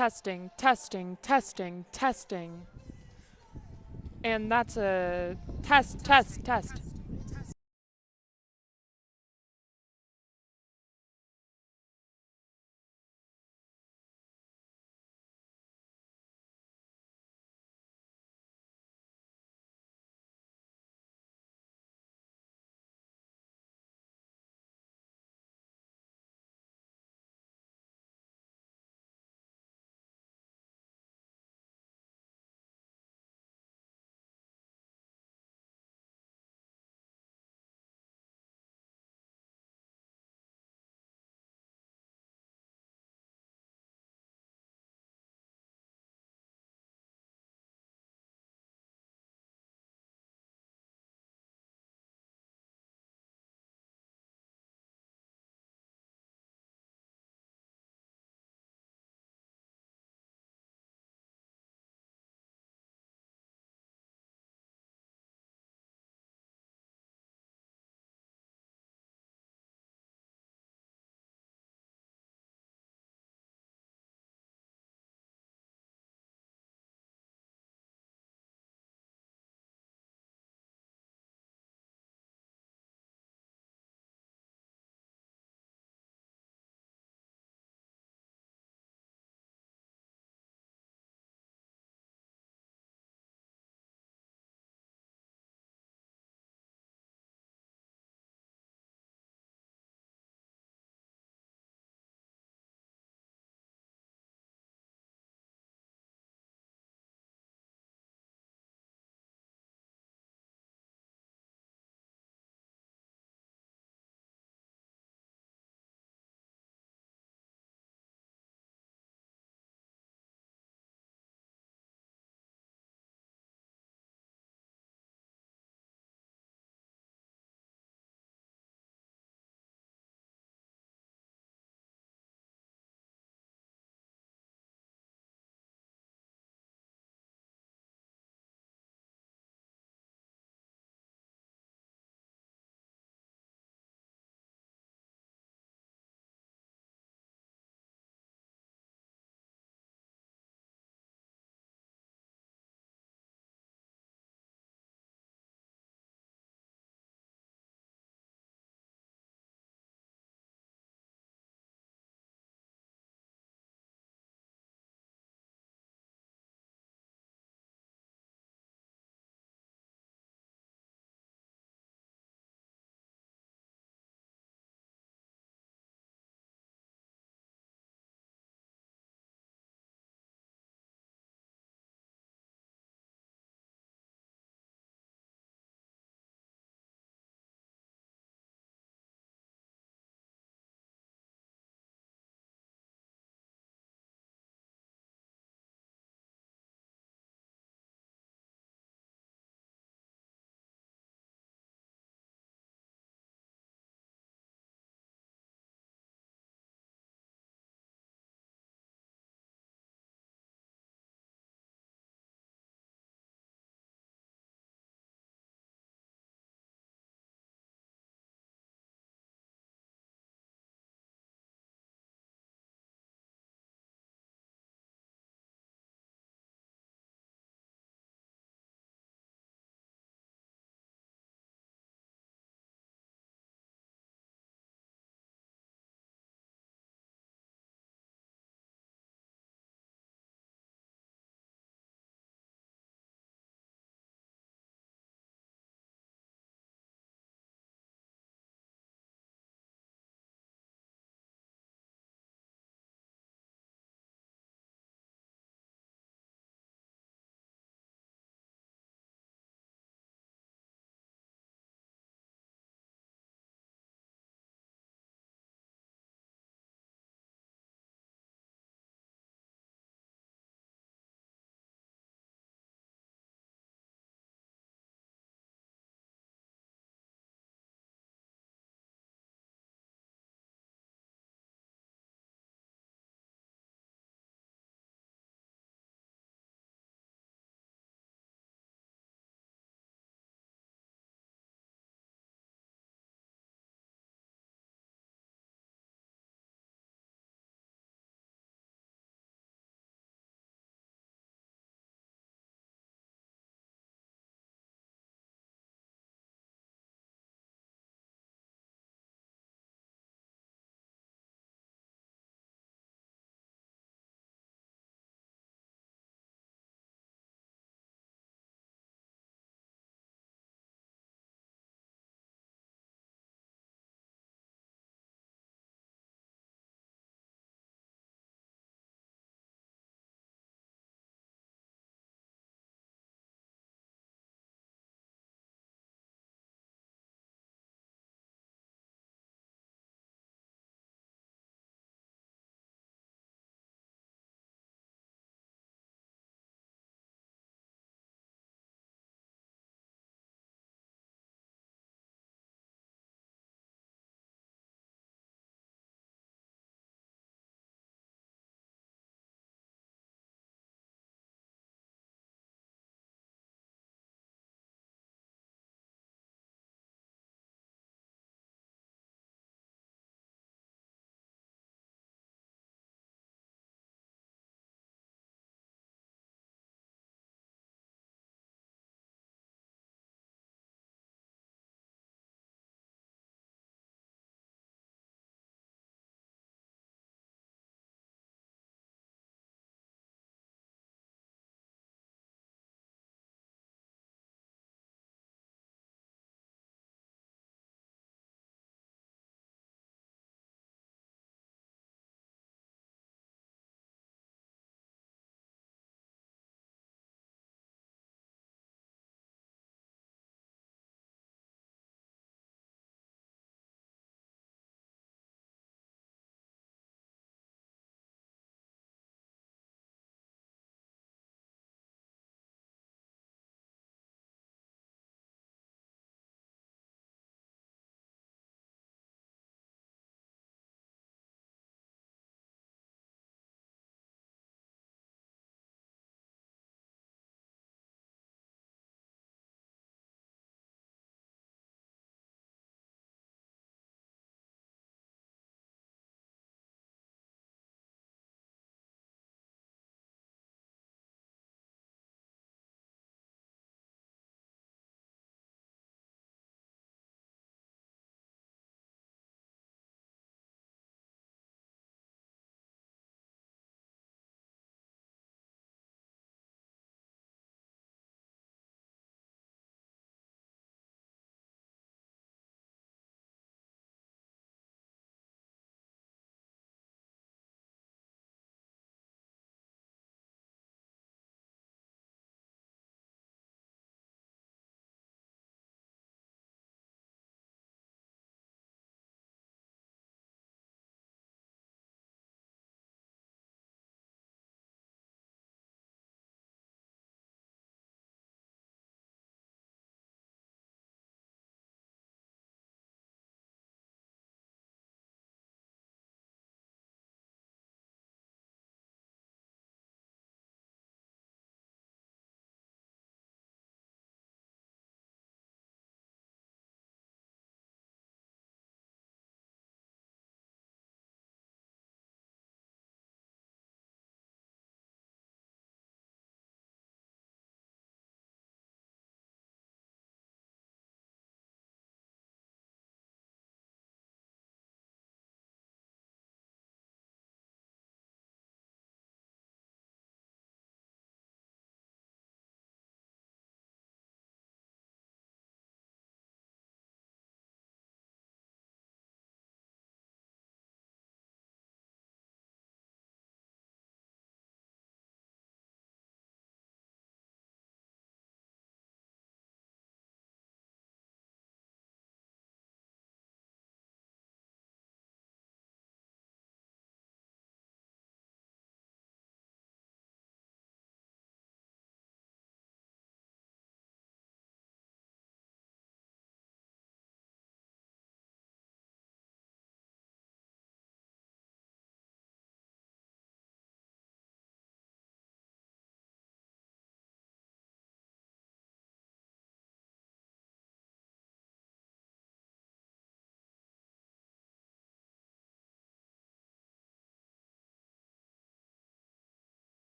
Testing, testing, testing, testing. And that's a test, test, test.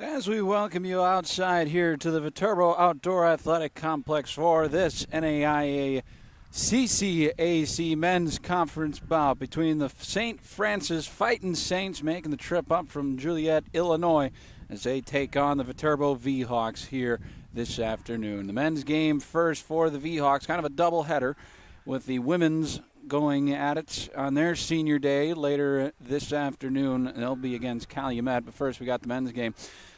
As we welcome you outside here to the Viterbo Outdoor Athletic Complex for this NAIA CCAC Men's Conference bout between the St. Francis Fightin' Saints making the trip up from Joliet, Illinois, as they take on the Viterbo V-Hawks here this afternoon. The men's game first for the V-Hawks, kind of a doubleheader, with the women's going at it on their senior day later this afternoon. They'll be against Calumet, but first we got the men's game.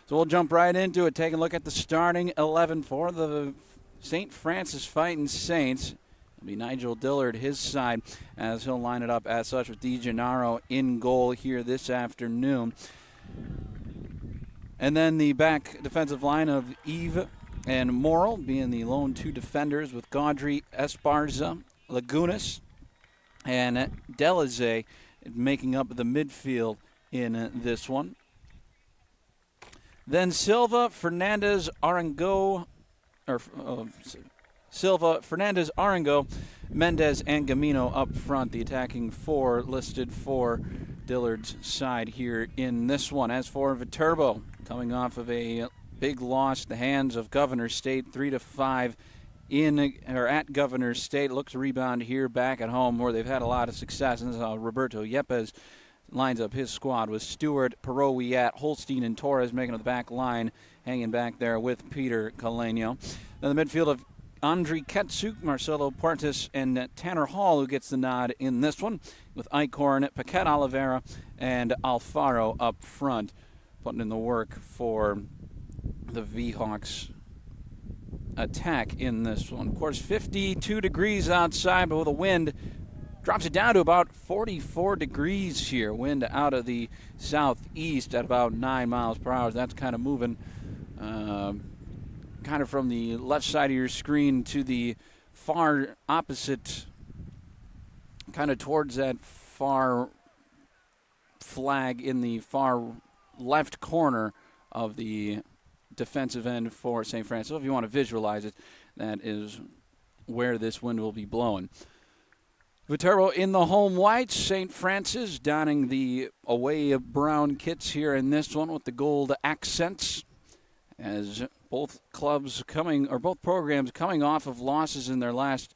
So we'll jump right into it, take a look at the starting 11 for the St. Francis Fightin' Saints. It'll be Nigel Dillard, his side, as he'll line it up as such with DiGennaro in goal here this afternoon. And then the back defensive line of Eve and Morrill being the lone two defenders, with Gaudry, Esparza, Lagunas, and Delize making up the midfield in this one. Then Silva, Fernandez, Arango, Mendez, and Gamino up front, the attacking four listed for Dillard's side here in this one. As for Viterbo, coming off of a big loss at the hands of Governor State, 3-5 at Governor State. Looks to rebound here back at home where they've had a lot of success. And this is how Roberto Yepes lines up his squad with Stewart, Perot-Wiat, Holstein, and Torres making up the back line, hanging back there with Peter Caleno. Then the midfield of Andre Ketsuk, Marcelo Portis, and Tanner Hall, who gets the nod in this one, with Eichhorn, Paquette Oliveira, and Alfaro up front, putting in the work for the V-Hawks attack in this one. Of course, 52 degrees outside, but with a wind, drops it down to about 44 degrees here. Wind out of the southeast at about 9 miles per hour. That's kind of moving kind of from the left side of your screen to the far opposite, kind of towards that far flag in the far left corner of the defensive end for St. Francis. So if you want to visualize it, that is where this wind will be blowing. Viterbo in the home whites, St. Francis donning the away brown kits here in this one with the gold accents, as both programs coming off of losses in their last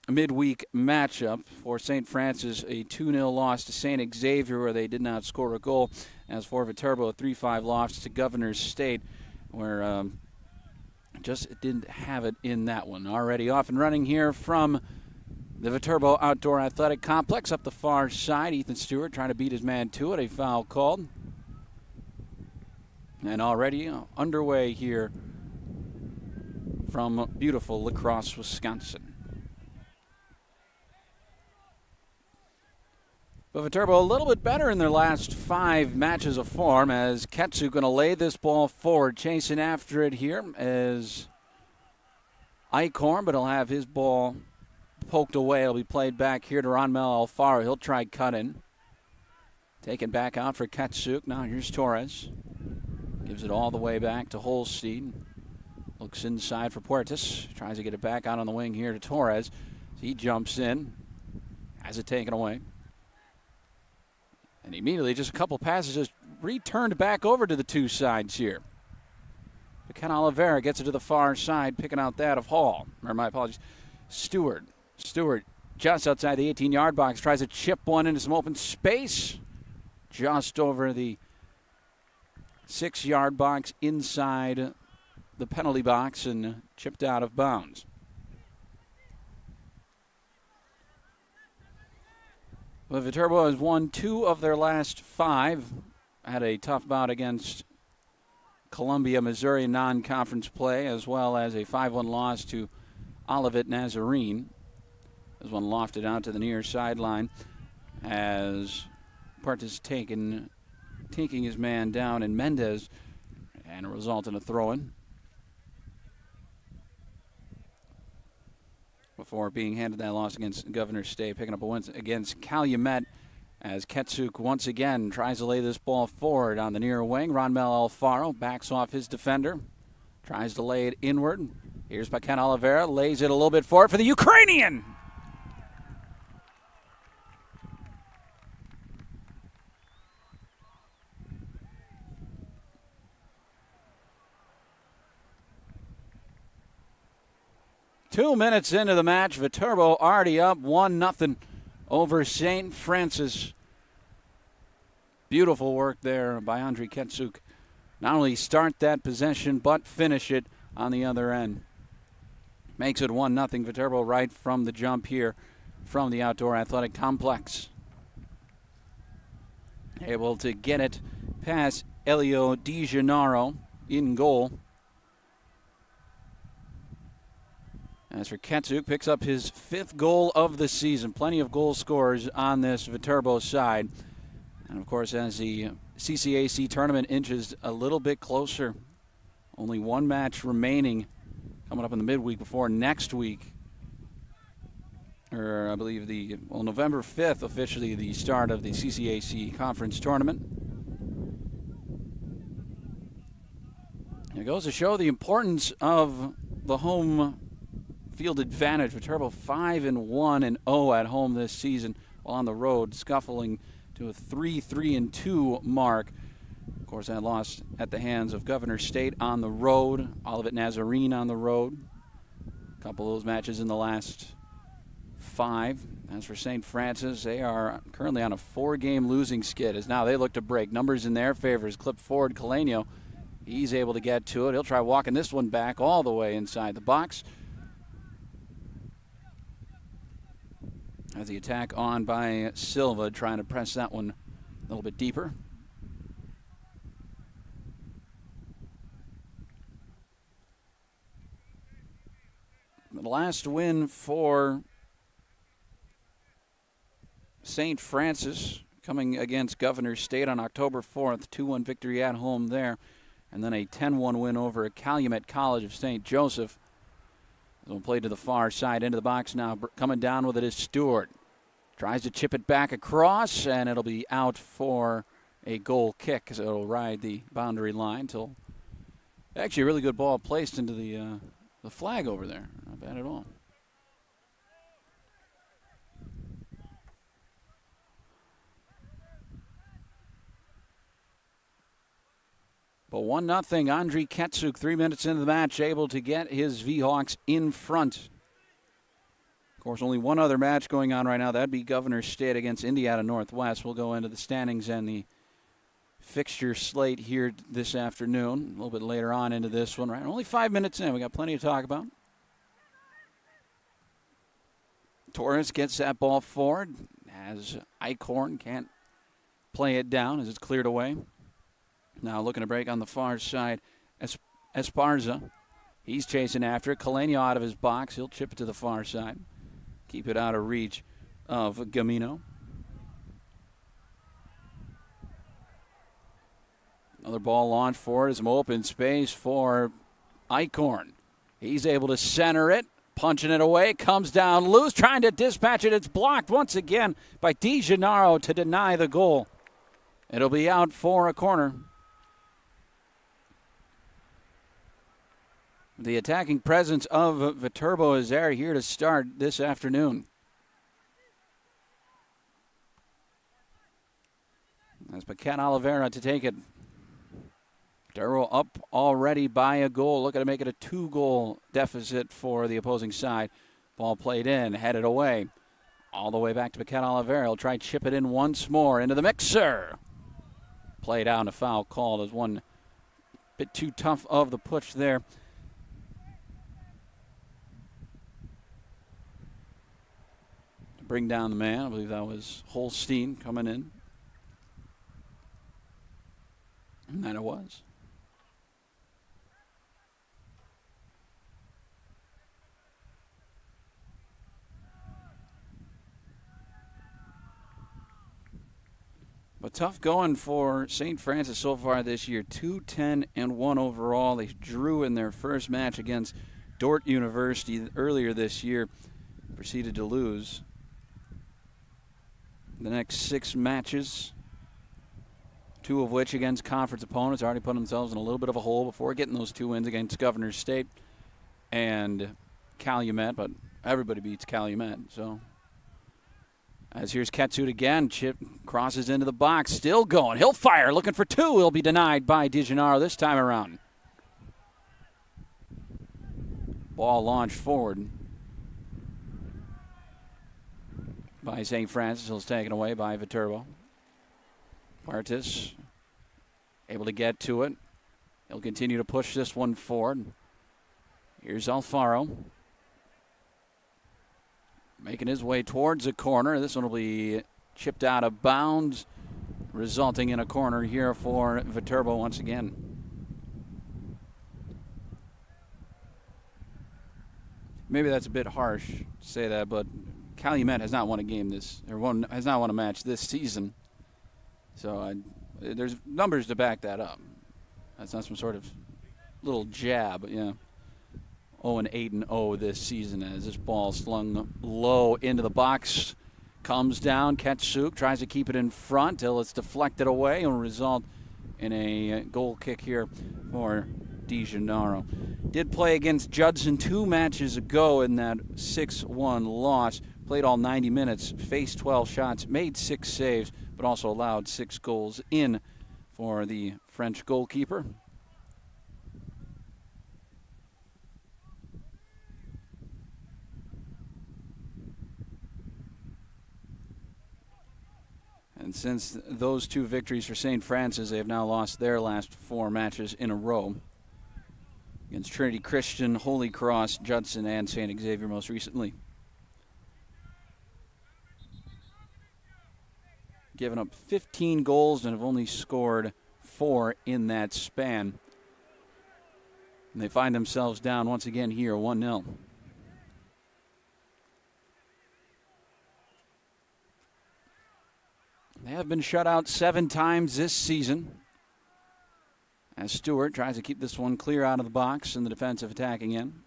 midweek matchup. For St. Francis, a 2-0 loss to St. Xavier where they did not score a goal. As for Viterbo, a 3-5 loss to Governor State, where just didn't have it in that one. Already off and running here from the Viterbo Outdoor Athletic Complex up the far side. Ethan Stewart trying to beat his man to it. A foul called. And already underway here from beautiful La Crosse, Wisconsin. But Viterbo a little bit better in their last 5 matches of form, as Ketsu going to lay this ball forward, chasing after it here as Eichhorn, but he'll have his ball poked away. It'll be played back here to Ronmel Alfaro. He'll try cut-in. Taken back out for Katsuk. Now here's Torres. Gives it all the way back to Holstein. Looks inside for Puertas. Tries to get it back out on the wing here to Torres. He jumps in. Has it taken away. And immediately, just a couple passes, just returned back over to the two sides here. Paquette Oliveira gets it to the far side, picking out that of Hall. Or my apologies. Stewart just outside the 18-yard box, tries to chip one into some open space. Just over the 6-yard box inside the penalty box and chipped out of bounds. Well, Viterbo has won 2 of their last 5. Had a tough bout against Columbia, Missouri non-conference play, as well as a 5-1 loss to Olivet Nazarene. This one lofted out to the near sideline as Puertas taking his man down in Mendez, and a result in a throw-in before being handed that loss against Governor State, picking up a win against Calumet as Ketsuk once again tries to lay this ball forward on the near wing. Ronmel Alfaro backs off his defender, tries to lay it inward. Here's Paquette Oliveira, lays it a little bit forward for the Ukrainian. 2 minutes into the match, Viterbo already up 1-0 over St. Francis. Beautiful work there by Andriy Ketsuk. Not only start that possession, but finish it on the other end. Makes it 1-0 Viterbo right from the jump here from the Outdoor Athletic Complex. Able to get it past Elio Di Gennaro in goal. As for Ketsuk, picks up his 5th goal of the season. Plenty of goal scorers on this Viterbo side. And, of course, as the CCAC tournament inches a little bit closer, only one match remaining coming up in the midweek before next week. Or I believe November 5th, officially the start of the CCAC conference tournament. It goes to show the importance of the home field advantage. Viterbo 5-1-0 at home this season, while on the road scuffling to a 3-3-2 mark. Of course, that lost at the hands of Governor State on the road, Olivet Nazarene on the road. A couple of those matches in the last 5. As for St. Francis, they are currently on a 4-game losing skid as now they look to break. Numbers in their favor as clip forward Calenio. He's able to get to it. He'll try walking this one back all the way inside the box. As the attack on by Silva, trying to press that one a little bit deeper. The last win for St. Francis coming against Governor State on October 4th, 2-1 victory at home there, and then a 10-1 win over Calumet College of St. Joseph. We'll play to the far side, into the box now. Coming down with it is Stewart. Tries to chip it back across, and it'll be out for a goal kick, so it'll ride the boundary line until actually a really good ball placed into the flag over there. Not bad at all. But 1-0, Andriy Ketsuk, 3 minutes into the match, able to get his V-Hawks in front. Of course, only one other match going on right now. That'd be Governor State against Indiana Northwest. We'll go into the standings and the fixture slate here this afternoon. A little bit later on into this one, right? Only 5 minutes in. We got plenty to talk about. Torres gets that ball forward as Eichhorn can't play it down as it's cleared away. Now looking to break on the far side, Esparza. He's chasing after it. Calenio out of his box. He'll chip it to the far side. Keep it out of reach of Gamino. Another ball launched forward. Some open space for Eichhorn. He's able to center it. Punching it away. Comes down loose. Trying to dispatch it. It's blocked once again by Di Gennaro to deny the goal. It'll be out for a corner. The attacking presence of Viterbo is there, here to start this afternoon. That's Paquette Oliveira to take it. Viterbo up already by a goal. Looking to make it a 2-goal deficit for the opposing side. Ball played in, headed away. All the way back to Paquette Oliveira. He'll try to chip it in once more into the mixer. Played out, and a foul called as one bit too tough of the push there. Bring down the man. I believe that was Holstein coming in. And that it was. But tough going for St. Francis so far this year. 2-10-1 overall. They drew in their first match against Dordt University earlier this year. Proceeded to lose the next 6 matches, 2 of which against conference opponents. Already put themselves in a little bit of a hole before getting those 2 wins against Governor State and Calumet, but everybody beats Calumet. So as here's Ketsuk again, chip crosses into the box, still going. He'll fire, looking for 2. He'll be denied by Di Gennaro this time around. Ball launched forward. by St. Francis. It's taken away by Viterbo. Puertas able to get to it. He'll continue to push this one forward. Here's Alfaro. Making his way towards the corner. This one will be chipped out of bounds, resulting in a corner here for Viterbo once again. Maybe that's a bit harsh to say that, but Calumet has not won a game has not won a match this season. So there's numbers to back that up. That's not some sort of little jab, but yeah. 0-8-0 this season as this ball slung low into the box. Comes down, Ketsuk tries to keep it in front till it's deflected away and will result in a goal kick here for De Gennaro. Did play against Judson 2 matches ago in that 6-1 loss. Played all 90 minutes, faced 12 shots, made 6 saves, but also allowed 6 goals in for the French goalkeeper. And since those 2 victories for St. Francis, they have now lost their last 4 matches in a row. Against Trinity Christian, Holy Cross, Judson, and St. Xavier most recently. Given up 15 goals and have only scored 4 in that span. And they find themselves down once again here, 1-0. They have been shut out 7 times this season. As Stewart tries to keep this one clear out of the box in the defensive attacking end.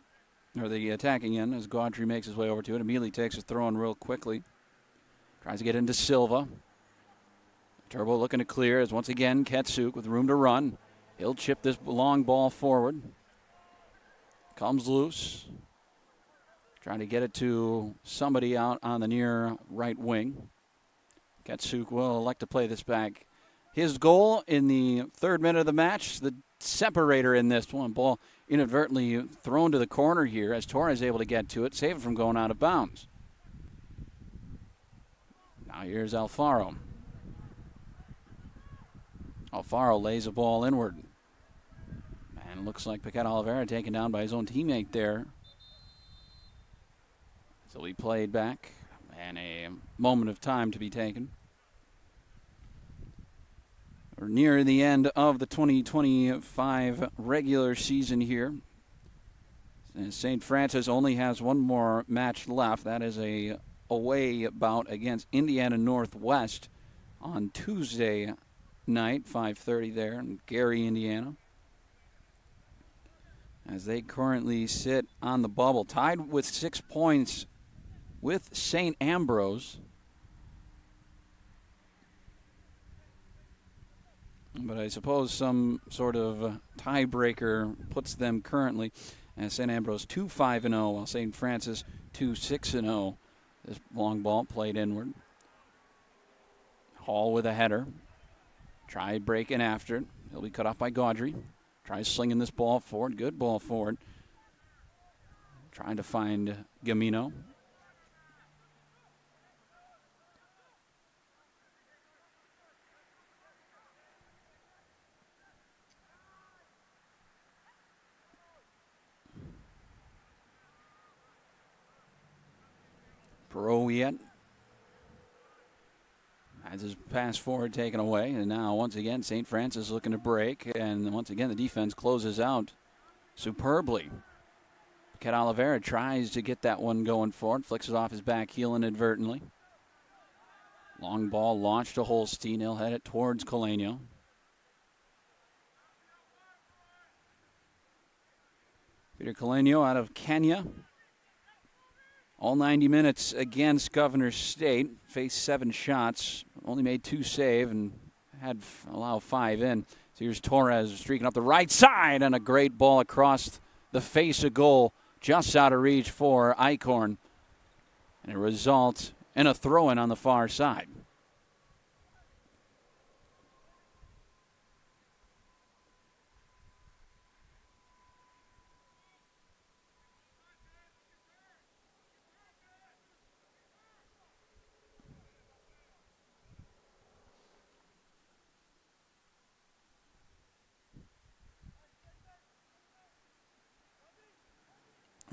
Or the attacking end as Gaudry makes his way over to it. Immediately takes a throw in real quickly. Tries to get into Silva. Turbo looking to clear as once again Ketsuk with room to run. He'll chip this long ball forward. Comes loose. Trying to get it to somebody out on the near right wing. Ketsuk will elect to play this back. His goal in the 3rd minute of the match, the separator in this one. Ball inadvertently thrown to the corner here as Torres is able to get to it, save it from going out of bounds. Now here's Alfaro. Alfaro lays a ball inward. And it looks like Paquette Oliveira taken down by his own teammate there. So he played back, and a moment of time to be taken. We're near the end of the 2025 regular season here. St. Francis only has one more match left. That is a away bout against Indiana Northwest on Tuesday night, 5:30 there in Gary, Indiana. As they currently sit on the bubble, tied with 6 points with St. Ambrose. But I suppose some sort of tiebreaker puts them currently as St. Ambrose 2-5-0, while St. Francis 2-6-0. This long ball played inward. Hall with a header. Tried breaking after it. He'll be cut off by Gaudry. Tries slinging this ball forward. Good ball forward. Trying to find Gamino. Perowiet has his pass forward taken away, and now once again St. Francis looking to break, and once again the defense closes out superbly. Paquette Oliveira tries to get that one going forward, flicks it off his back heel inadvertently. Long ball launched to Holstein. He'll head it towards Colenio. Peter Colenio out of Kenya. All 90 minutes against Governor State. Faced 7 shots. Only made 2 save and had allowed 5 in. So here's Torres streaking up the right side and a great ball across the face of goal. Just out of reach for Eichhorn. And a result in a throw-in on the far side.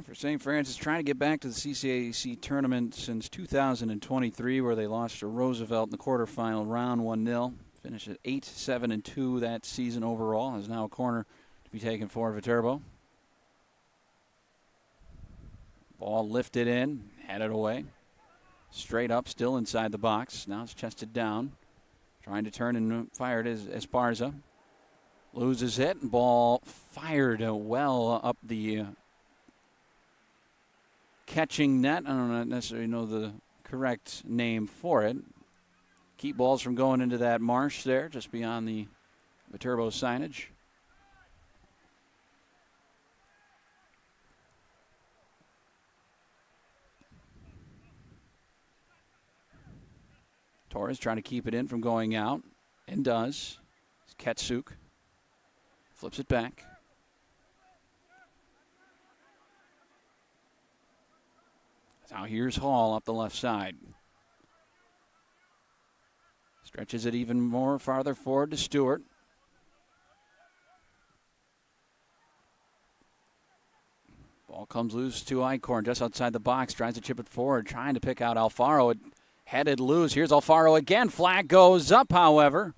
For St. Francis, trying to get back to the CCAC tournament since 2023, where they lost to Roosevelt in the quarterfinal round 1-0. Finished at 8-7-2 that season overall. Is now a corner to be taken for Viterbo. Ball lifted in, headed away. Straight up, still inside the box. Now it's chested down. Trying to turn and fire it is Esparza. Loses it. Ball fired well up the catching net. I don't necessarily know the correct name for it. Keep balls from going into that marsh there, just beyond the Viterbo signage. Torres trying to keep it in from going out, and does. It's Ketsuk. Flips it back. Now here's Hall up the left side. Stretches it even more farther forward to Stewart. Ball comes loose to Eichhorn just outside the box. Tries to chip it forward, trying to pick out Alfaro. It headed loose. Here's Alfaro again. Flag goes up, however.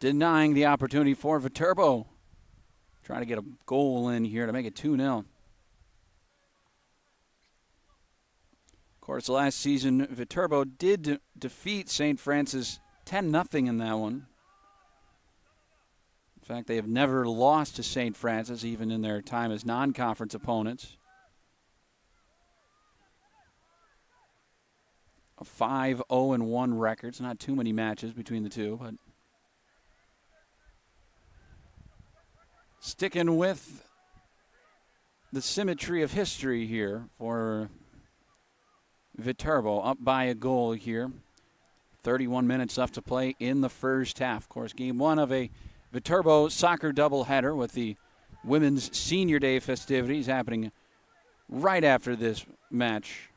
Denying the opportunity for Viterbo. Trying to get a goal in here to make it 2-0. Of course, last season, Viterbo did defeat St. Francis 10-0 in that one. In fact, they have never lost to St. Francis, even in their time as non-conference opponents. A 5-0-1 record. It's not too many matches between the two, but sticking with the symmetry of history here for Viterbo, up by a goal here. 31 minutes left to play in the first half. Of course, game one of a Viterbo soccer doubleheader with the Women's Senior Day festivities happening right after this match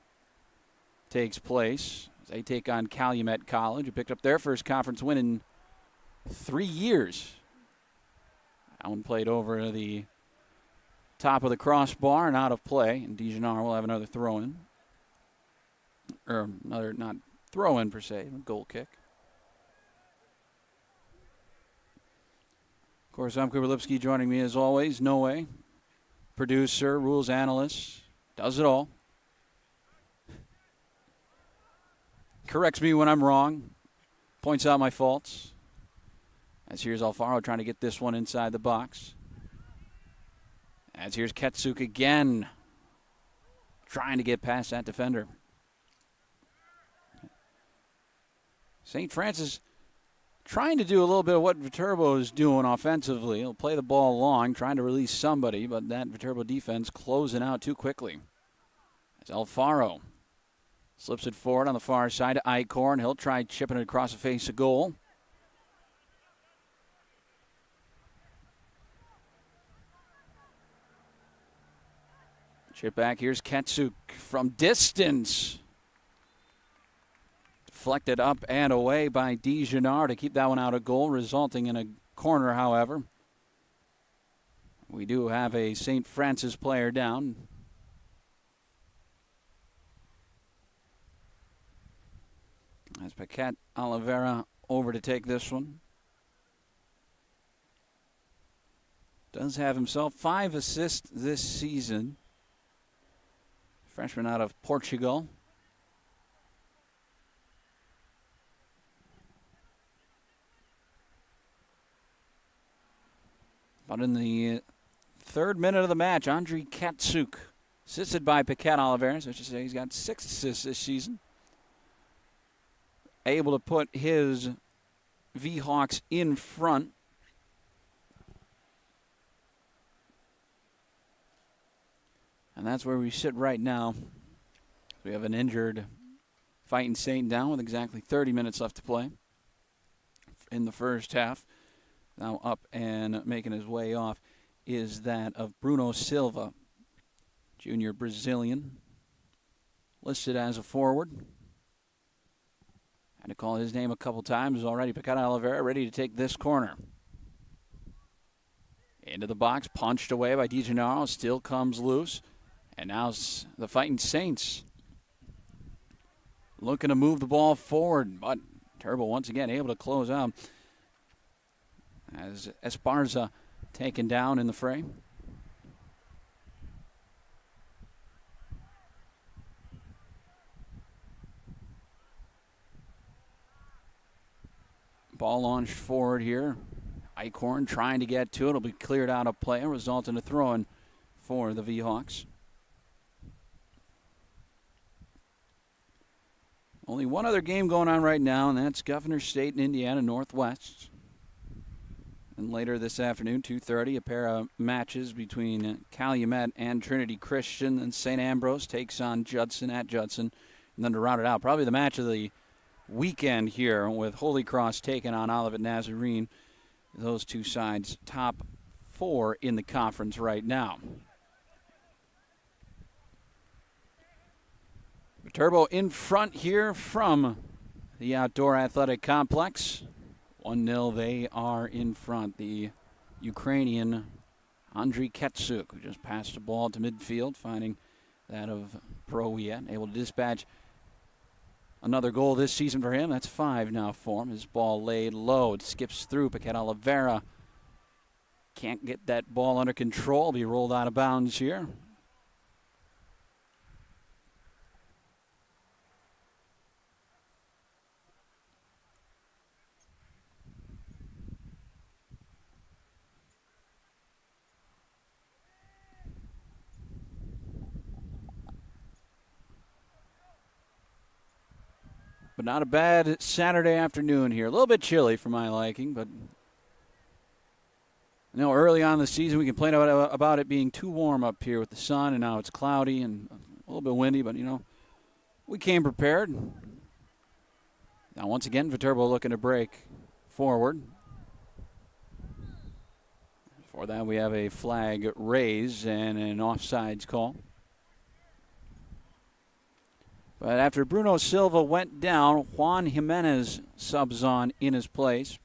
takes place. They take on Calumet College, who picked up their first conference win in 3 years. That one played over the top of the crossbar and out of play. And Dijonard will have another throw-in. Or another, not throw-in per se, goal kick. Of course, I'm Cooper Lipsky, joining me as always. Noe, producer, rules analyst, does it all. Corrects me when I'm wrong, points out my faults. As here's Alfaro trying to get this one inside the box. As here's Ketsuk again, trying to get past that defender. St. Francis trying to do a little bit of what Viterbo is doing offensively. He'll play the ball long, trying to release somebody, but that Viterbo defense closing out too quickly. As Alfaro slips it forward on the far side to Eichhorn. He'll try chipping it across the face of goal. Chip back. Here's Ketsuk from distance. Deflected up and away by Dijonard to keep that one out of goal, resulting in a corner, however. We do have a St. Francis player down. As Paquette Oliveira over to take this one. Does have himself 5 assists this season. Freshman out of Portugal. But in the third minute of the match, Andriy Ketsuk, assisted by Paquette Oliveira, so I should say he's got 6 assists this season. Able to put his V-Hawks in front. And that's where we sit right now. We have an injured Fighting Saint down with exactly 30 minutes left to play in the first half. Now up and making his way off is that of Bruno Silva, junior Brazilian, listed as a forward. Had to call his name a couple times already. Paquette Oliveira ready to take this corner. Into the box, punched away by DiGennaro, still comes loose. And now the Fighting Saints looking to move the ball forward, but Turbo once again able to close out as Esparza taken down in the fray. Ball launched forward here. Eichhorn trying to get to it. It'll be cleared out of play and result in a throw-in for the V-Hawks. Only one other game going on right now, and that's Governor State and Indiana Northwest. And later this afternoon, 2:30, a pair of matches between Calumet and Trinity Christian. And St. Ambrose takes on Judson at Judson. And then to round it out, probably the match of the weekend here with Holy Cross taking on Olivet Nazarene. Those two sides top 4 in the conference right now. Turbo in front here from the Outdoor Athletic Complex. 1-0 they are in front. The Ukrainian Andriy Ketsuk, who just passed the ball to midfield, finding that of Prowiet, able to dispatch another goal this season for him. That's 5 now for him. His ball laid low. It skips through. Paquette Oliveira can't get that ball under control. Be rolled out of bounds here. But not a bad Saturday afternoon here. A little bit chilly for my liking, but early on in the season we complained about it being too warm up here with the sun, and now it's cloudy and a little bit windy, but, we came prepared. Now, once again, Viterbo looking to break forward. For that, we have a flag raised and an offsides call. But after Bruno Silva went down, Juan Jimenez subs on in his place.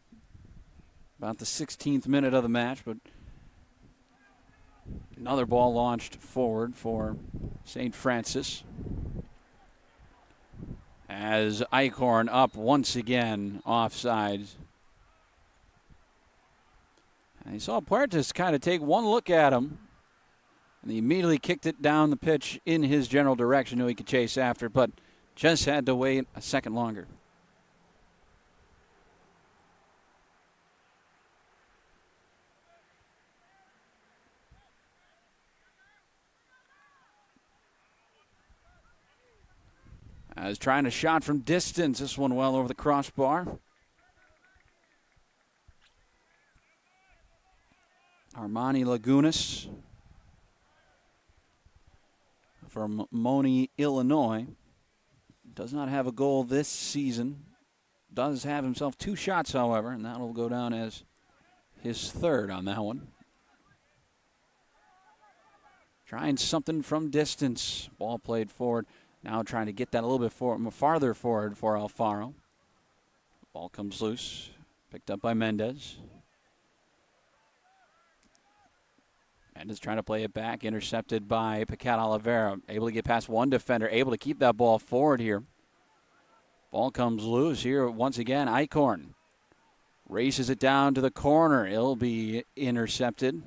About the 16th minute of the match, but another ball launched forward for St. Francis. As Eichhorn up once again offsides. And he saw Puertas kind of take one look at him. And he immediately kicked it down the pitch in his general direction, knew he could chase after, but just had to wait a second longer. As trying a shot from distance, this one well over the crossbar. Armani Lagunas from Moni, Illinois. Does not have a goal this season. Does have himself 2 shots, however, and that will go down as his 3rd on that one. Trying something from distance. Ball played forward. Now trying to get that a little bit farther forward for Alfaro. Ball comes loose. Picked up by Mendez. Mendez trying to play it back, intercepted by Paquette Oliveira. Able to get past one defender, able to keep that ball forward here. Ball comes loose here once again. Eichhorn races it down to the corner. It'll be intercepted.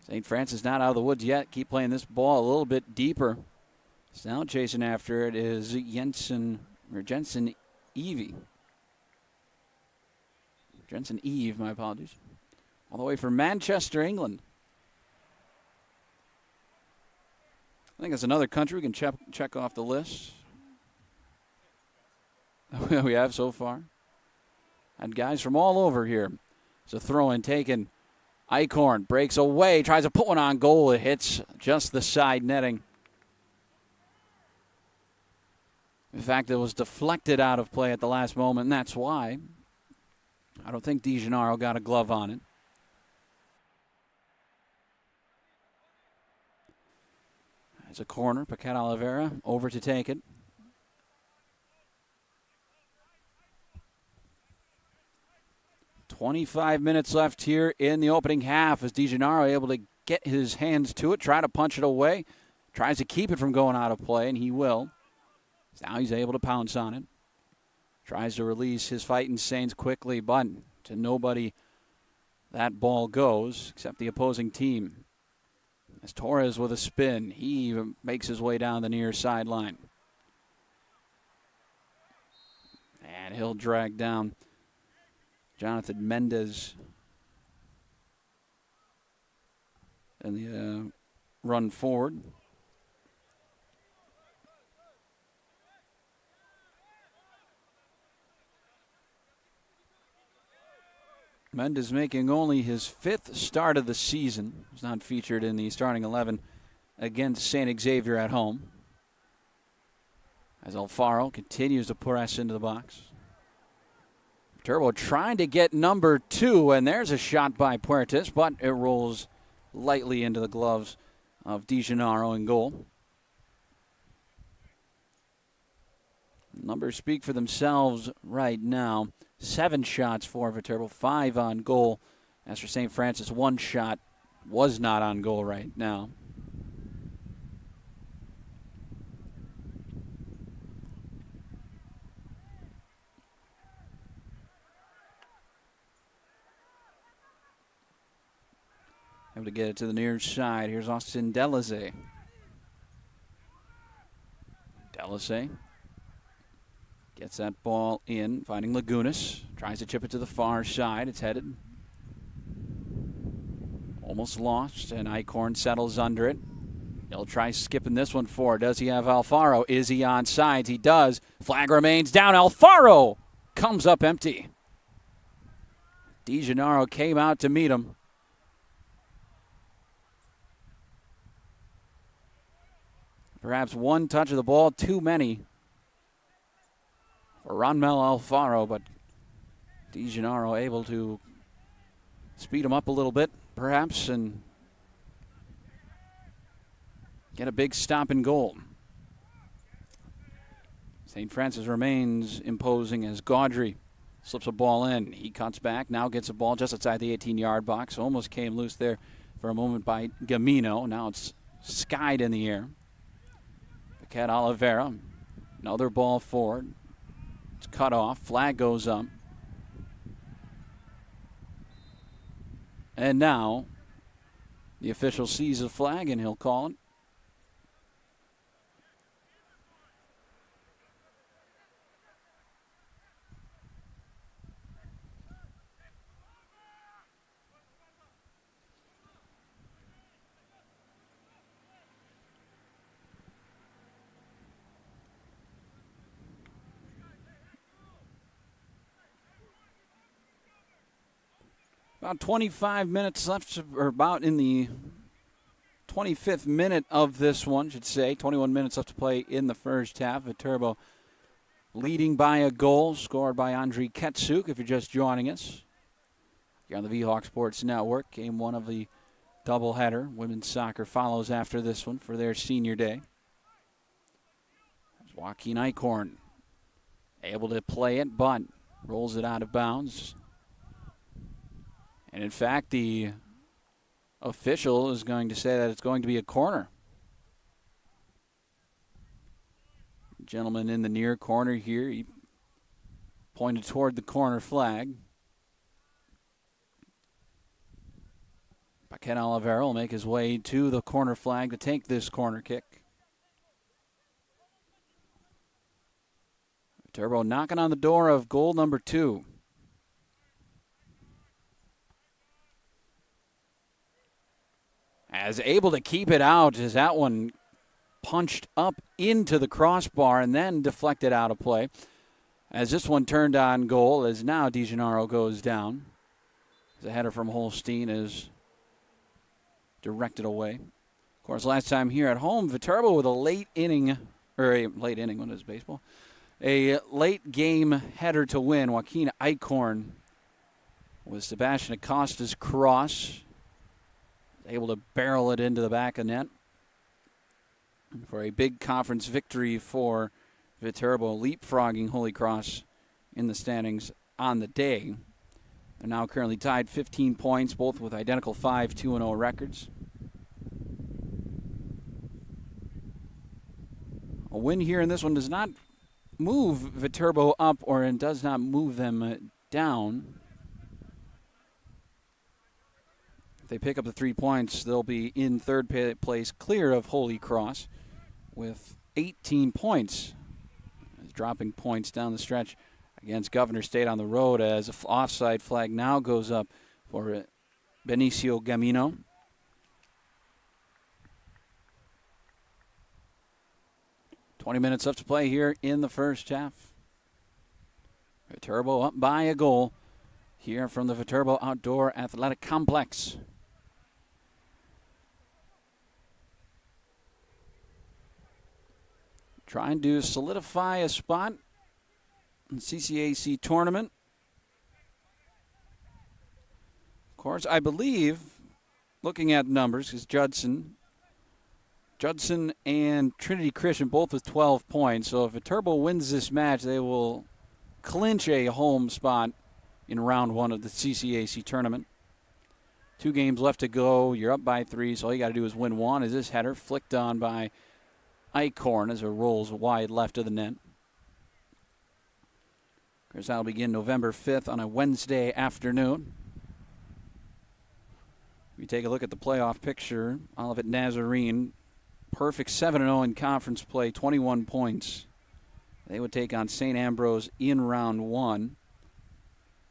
St. Francis not out of the woods yet. Keep playing this ball a little bit deeper. So now chasing after it is Jensen Eve. Jensen Eve, my apologies. All the way from Manchester, England. I think that's another country we can check off the list. We have so far. And guys from all over here. It's a throw-in taken. Eichhorn breaks away, tries to put one on goal. It hits just the side netting. In fact, it was deflected out of play at the last moment, and that's why. I don't think DiGennaro got a glove on it. As a corner, Paquette Oliveira over to take it. 25 minutes left here in the opening half as DeGennaro able to get his hands to it, try to punch it away, tries to keep it from going out of play, and he will. Now he's able to pounce on it. Tries to release his Fighting Saints quickly, but to nobody that ball goes except the opposing team. As Torres with a spin, he makes his way down the near sideline. And he'll drag down Jonathan Mendez in the run forward. Mendez making only his 5th start of the season. He's not featured in the starting 11 against St. Xavier at home. As Alfaro continues to press into the box. Turbo trying to get number 2, and there's a shot by Puertas, but it rolls lightly into the gloves of DeGennaro in goal. Numbers speak for themselves right now. 7 shots for Viterbo, 5 on goal. As for St. Francis, 1 shot was not on goal right now. Able to get it to the near side. Here's Austin Delazay. Delazay gets that ball in, finding Lagunas. Tries to chip it to the far side. It's headed. Almost lost, and Eichhorn settles under it. He'll try skipping this one forward. Does he have Alfaro? Is he on sides? He does. Flag remains down. Alfaro comes up empty. DeGennaro came out to meet him. Perhaps one touch of the ball too many for Ronmel Alfaro, but DeGennaro able to speed him up a little bit, perhaps, and get a big stop and goal. St. Francis remains imposing as Gaudry slips a ball in. He cuts back, now gets a ball just outside the 18-yard box. Almost came loose there for a moment by Gamino. Now it's skied in the air. Paquette Oliveira, another ball forward. It's cut off. Flag goes up. And now the official sees the flag and he'll call it. About 25 minutes left, or about in the 25th minute of this one, should say. 21 minutes left to play in the first half. Viterbo leading by a goal, scored by Andriy Ketsuk, if you're just joining us. You're on the V-Hawk Sports Network. Game 1 of the doubleheader. Women's soccer follows after this one for their senior day. There's Joaquin Eichhorn able to play it, but rolls it out of bounds. And in fact, the official is going to say that it's going to be a corner. Gentleman in the near corner here, he pointed toward the corner flag. Paquette Oliveira will make his way to the corner flag to take this corner kick. Turbo knocking on the door of goal number 2. As able to keep it out as that one punched up into the crossbar and then deflected out of play. As this one turned on goal, as now DeGennaro goes down. The header from Holstein is directed away. Of course, last time here at home, Viterbo with a late inning, what is baseball? A late game header to win. Joaquin Eichhorn with Sebastian Acosta's cross. Able to barrel it into the back of net for a big conference victory for Viterbo, leapfrogging Holy Cross in the standings on the day. They're now currently tied 15 points, both with identical 5-2-0 records. A win here in this one does not move Viterbo up, or it does not move them down. If they pick up the 3 points, they'll be in third place, clear of Holy Cross, with 18 points. Dropping points down the stretch against Governor State on the road, as an offside flag now goes up for Benicio Gamino. "20 minutes left to play here in the first half. Viterbo up by a goal here from the Viterbo Outdoor Athletic Complex. Trying to solidify a spot in the CCAC tournament. Of course, I believe, looking at numbers, because Judson and Trinity Christian both with 12 points. So if Viterbo wins this match, they will clinch a home spot in round one of the CCAC tournament. 2 games left to go. You're up by 3, so all you got to do is win one. As this header flicked on by Eichhorn as it rolls wide left of the net. Of course, that'll begin November 5th on a Wednesday afternoon. We take a look at the playoff picture. Olivet Nazarene, perfect 7-0 in conference play, 21 points. They would take on St. Ambrose in round one.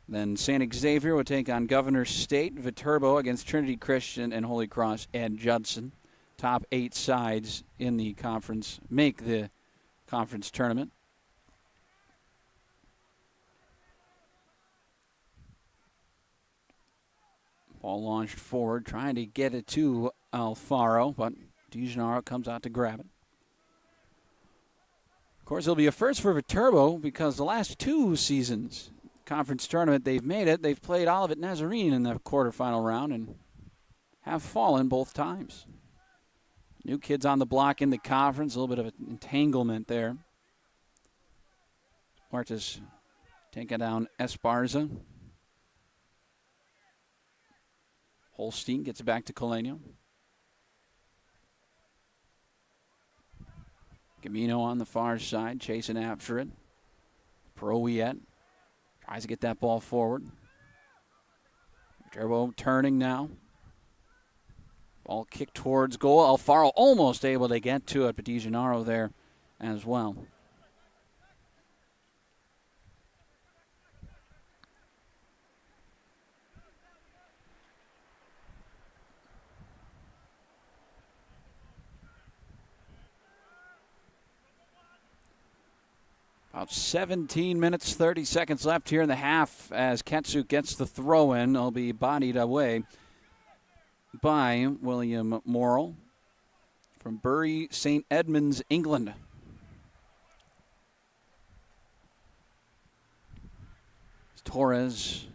Then St. Xavier would take on Governor State. Viterbo against Trinity Christian and Holy Cross and Judson. Top 8 sides in the conference make the conference tournament. Ball launched forward, trying to get it to Alfaro, but DeGennaro comes out to grab it. Of course, it'll be a first for Viterbo because the last 2 seasons conference tournament they've made it. They've played Olivet Nazarene in the quarterfinal round and have fallen both times. New kids on the block in the conference, a little bit of an entanglement there. Martis taking down Esparza. Holstein gets it back to Colenio. Gamino on the far side, chasing after it. Prowiet tries to get that ball forward. Viterbo turning now. Ball kicked towards goal. Alfaro almost able to get to it, but DeGennaro there as well. About 17 minutes, 30 seconds left here in the half as Ketsuk gets the throw-in. It'll be bodied away by William Morrill from Bury St. Edmunds, England. Torres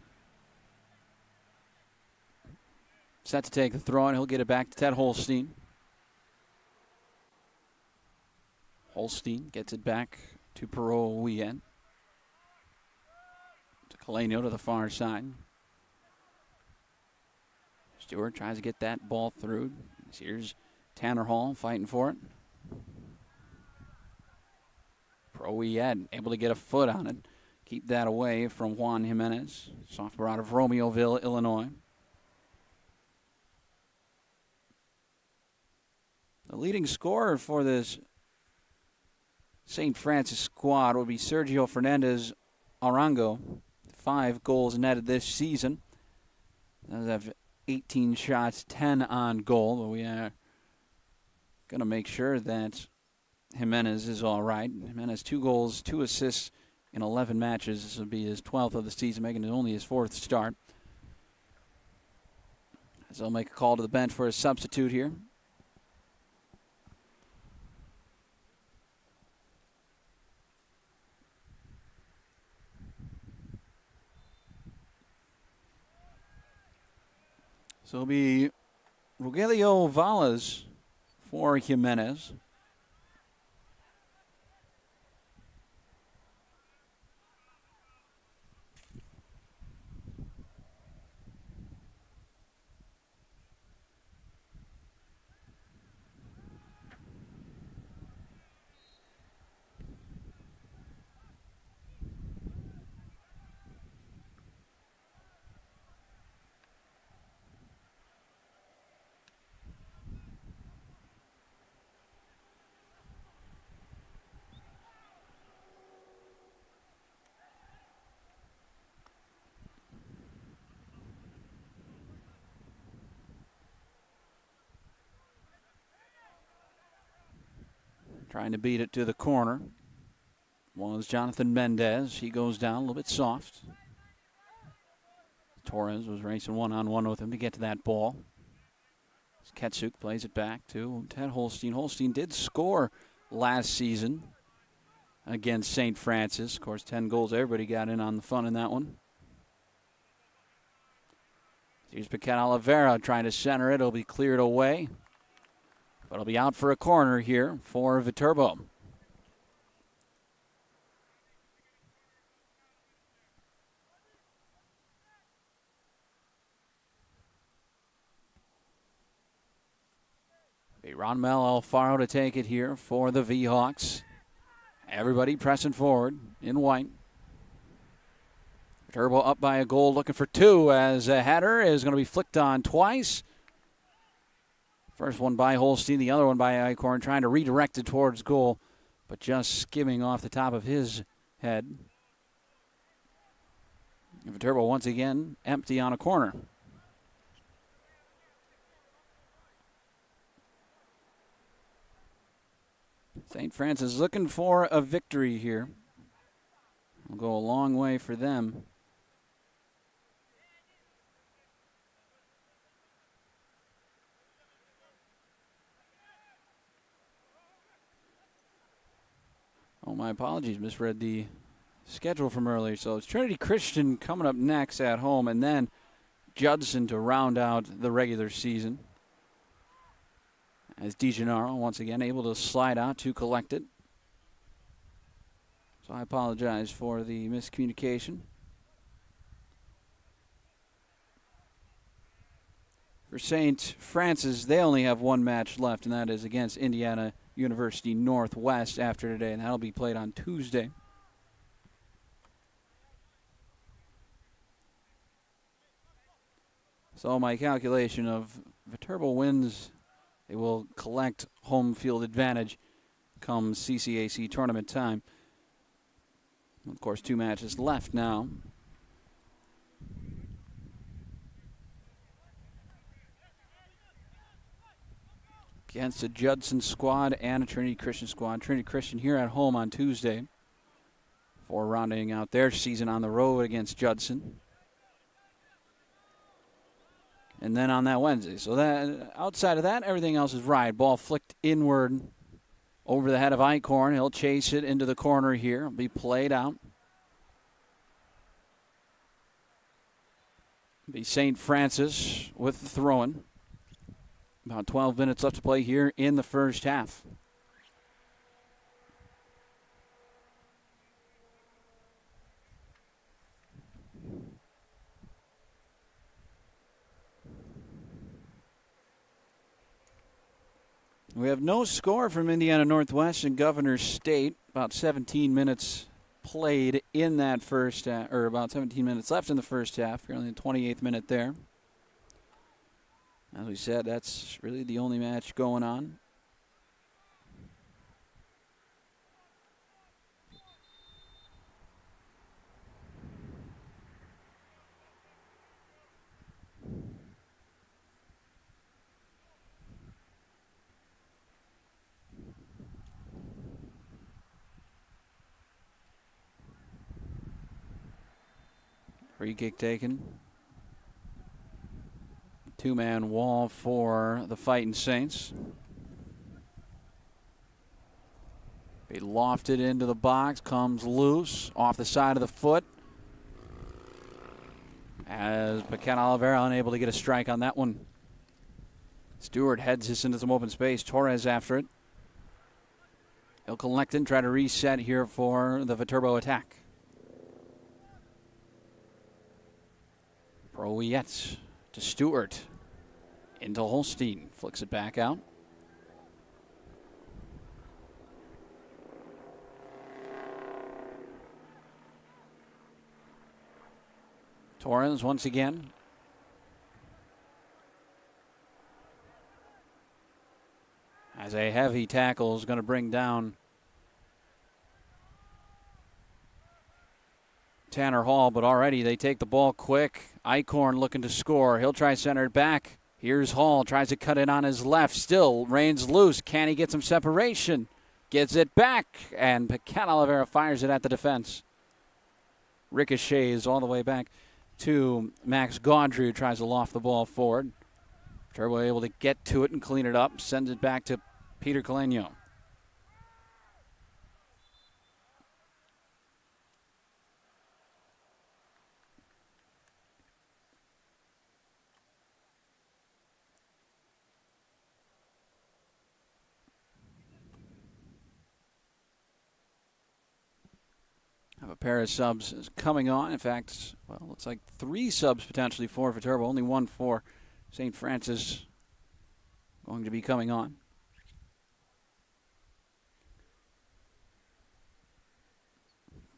set to take the throw, and he'll get it back to Ted Holstein. Holstein gets it back to Perot-Wien. To Colenio to the far side. Stewart tries to get that ball through. Here's Tanner Hall fighting for it. Perot-Wien able to get a foot on it. Keep that away from Juan Jimenez. Sophomore out of Romeoville, Illinois. The leading scorer for this St. Francis squad will be Sergio Fernandez Arango. 5 goals netted this season. Does have 18 shots, 10 on goal. But we are going to make sure that Jimenez is all right. Jimenez 2 goals, 2 assists in 11 matches. This will be his 12th of the season, making it only his 4th start. As they'll make a call to the bench for a substitute here. So it'll be Rogelio Valles for Jimenez. Trying to beat it to the corner was Jonathan Mendez. He goes down a little bit soft. Torres was racing one-on-one with him to get to that ball. Ketsuk plays it back to Ted Holstein. Holstein did score last season against St. Francis. Of course, 10 goals. Everybody got in on the fun in that one. Here's Paquette Oliveira trying to center it. It'll be cleared away. But it'll be out for a corner here for Viterbo. Ronmel Alfaro to take it here for the V-Hawks. Everybody pressing forward in white. Viterbo up by a goal, looking for two as a header is going to be flicked on twice. First one by Holstein, the other one by Eichhorn, trying to redirect it towards goal, but just skimming off the top of his head. Viterbo once again empty on a corner. St. Francis looking for a victory here. Will go a long way for them. Oh, my apologies. Misread the schedule from earlier. So it's Trinity Christian coming up next at home, and then Judson to round out the regular season. As DiGennaro once again able to slide out to collect it. So I apologize for the miscommunication. For St. Francis, they only have one match left, and that is against Indiana University Northwest after today, and that'll be played on Tuesday. So my calculation of Viterbo wins, they will collect home field advantage come CCAC tournament time. Of course, 2 matches left now. Against a Judson squad and a Trinity Christian squad. Trinity Christian here at home on Tuesday for rounding out their season on the road against Judson. And then on that Wednesday. So that outside of that, everything else is right. Ball flicked inward over the head of Eichhorn. He'll chase it into the corner here. It'll be played out. It'll be St. Francis with the throw-in. About 12 minutes left to play here in the first half. We have no score from Indiana Northwest and Governor State. About 17 minutes played in that first half, or about 17 minutes left in the first half. Currently the 28th minute there. As we said, that's really the only match going on. Free kick taken. 2-man wall for the Fighting Saints. He lofted into the box, comes loose off the side of the foot. As Paquette Oliveira unable to get a strike on that one. Stewart heads this into some open space. Torres after it. He'll collect and try to reset here for the Viterbo attack. Prowietz to Stewart. Into Holstein. Flicks it back out. Torres once again. As a heavy tackle is going to bring down Tanner Hall, but already they take the ball quick. Eichhorn looking to score. He'll try center it back. Here's Hall, tries to cut it on his left. Still reigns loose. Can he get some separation? Gets it back, and Paquette Oliveira fires it at the defense. Ricochets all the way back to Max Gaudry, who tries to loft the ball forward. Viterbo able to get to it and clean it up, sends it back to Peter Caleno. Have a pair of subs coming on. In fact, well, looks like 3 subs potentially for Viterbo. Only 1 for St. Francis going to be coming on.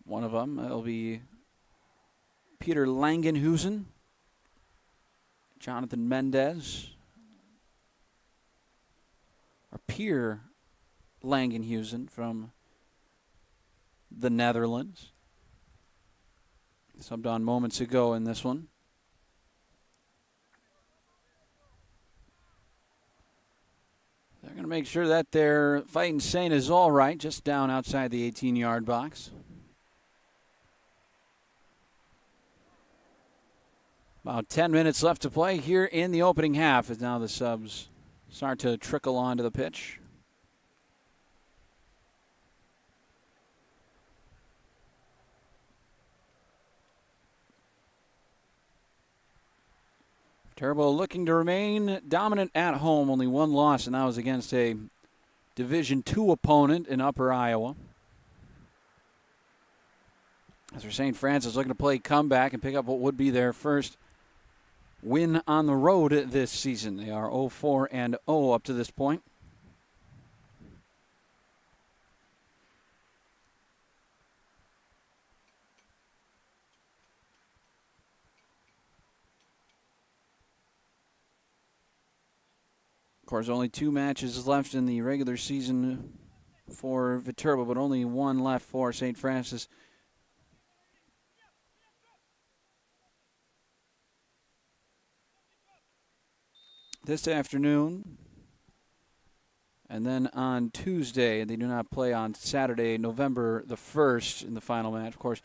One of them will be Peter Langenhusen, Jonathan Mendez, or Pierre Langenhusen from the Netherlands. Subbed on moments ago in this one. They're going to make sure that their Fighting Saint is all right, just down outside the 18-yard box. About 10 minutes left to play here in the opening half as now the subs start to trickle onto the pitch. Viterbo looking to remain dominant at home. Only 1 loss, and that was against a Division II opponent in Upper Iowa. As for St. Francis looking to play comeback and pick up what would be their first win on the road this season. They are 0-4-0 up to this point. Of course, only 2 matches left in the regular season for Viterbo, but only 1 left for St. Francis. This afternoon, and then on Tuesday. They do not play on Saturday, November the 1st in the final match. Of course,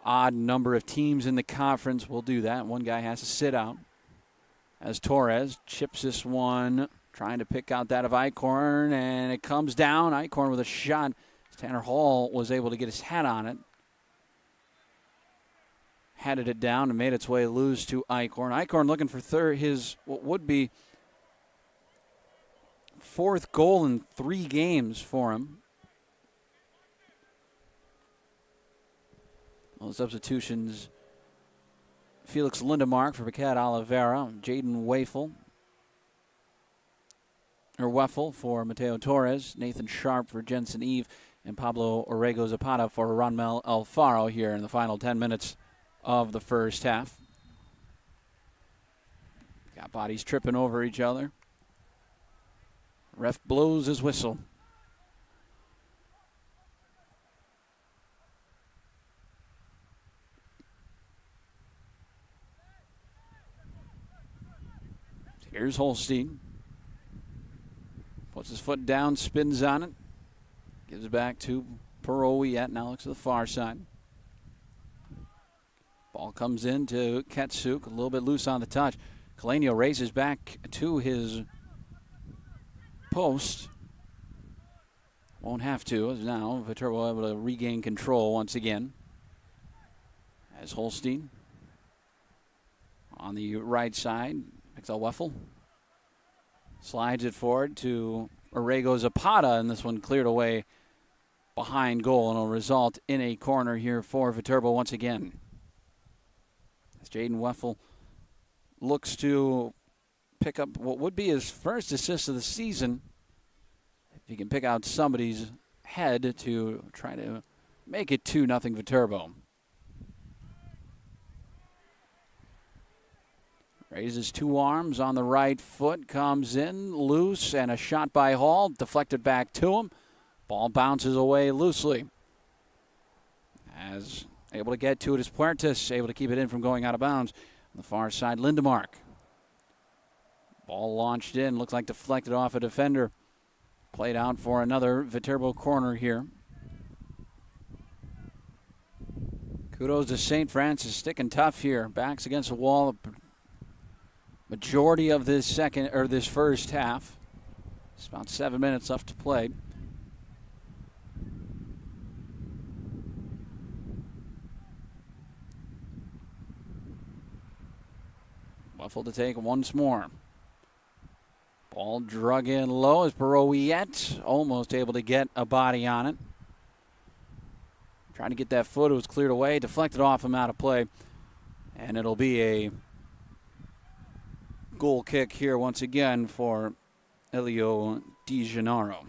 odd number of teams in the conference will do that. One guy has to sit out. As Torres chips this one, trying to pick out that of Eichhorn, and it comes down. Eichhorn with a shot. Tanner Hall was able to get his hat on it. Headed it down and made its way loose to Eichhorn. Eichhorn looking for his what would be 4th goal in 3 games for him. Well, substitutions: Felix Lindemark for Paquette Oliveira, Jaden Weffel for Mateo Torres, Nathan Sharp for Jensen Eve, and Pablo Orrego Zapata for Ronmel Alfaro here in the final 10 minutes of the first half. Got bodies tripping over each other. Ref blows his whistle. Here's Holstein. Puts his foot down, spins on it. Gives it back to Perowiet. Now looks to the far side. Ball comes in to Ketsuk. A little bit loose on the touch. Caleno raises back to his post. Won't have to, as now Viterbo able to regain control once again. As Holstein on the right side. Picks up Weffel. Slides it forward to Orrego Zapata, and this one cleared away behind goal, and will result in a corner here for Viterbo once again. As Jaden Weffel looks to pick up what would be his first assist of the season. If he can pick out somebody's head to try to make it 2-0 Viterbo. Raises 2 arms on the right foot, comes in loose, and a shot by Hall, deflected back to him. Ball bounces away loosely. As able to get to it is Puertas, able to keep it in from going out of bounds. On the far side, Lindemark. Ball launched in, looks like deflected off a defender Played out for another Viterbo corner here. Kudos to St. Francis, sticking tough here. Backs against the wall. Majority of this first half. It's about 7 minutes left to play. Buffalo to take once more. Ball drug in low as Baroiette almost able to get a body on it. Trying to get that foot. It was cleared away. Deflected off him, out of play. And it'll be a goal kick here once again for Elio Di Gennaro.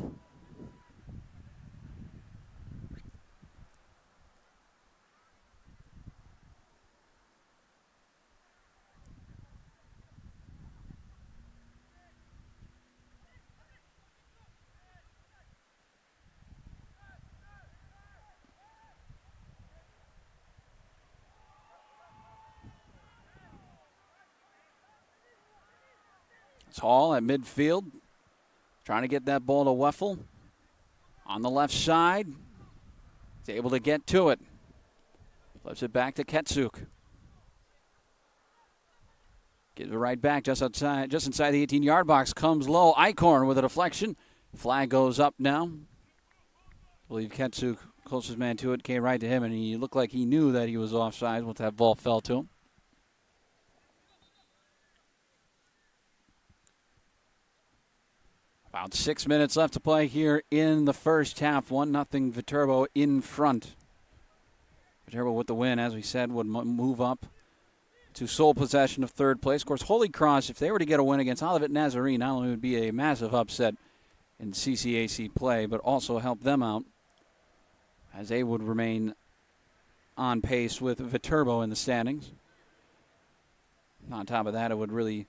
Hall at midfield, trying to get that ball to Weffel. On the left side, he's able to get to it. Flips it back to Ketsuk. Gives it right back just inside the 18-yard box. Comes low. Eichhorn with a deflection. Flag goes up now. I believe Ketsuk, closest man to it, came right to him, and he looked like he knew that he was offside once that ball fell to him. About 6 minutes left to play here in the first half. 1-0 Viterbo in front. Viterbo with the win, as we said, would move up to sole possession of third place. Of course, Holy Cross, if they were to get a win against Olivet Nazarene, not only would it be a massive upset in CCAC play, but also help them out as they would remain on pace with Viterbo in the standings. On top of that, it would really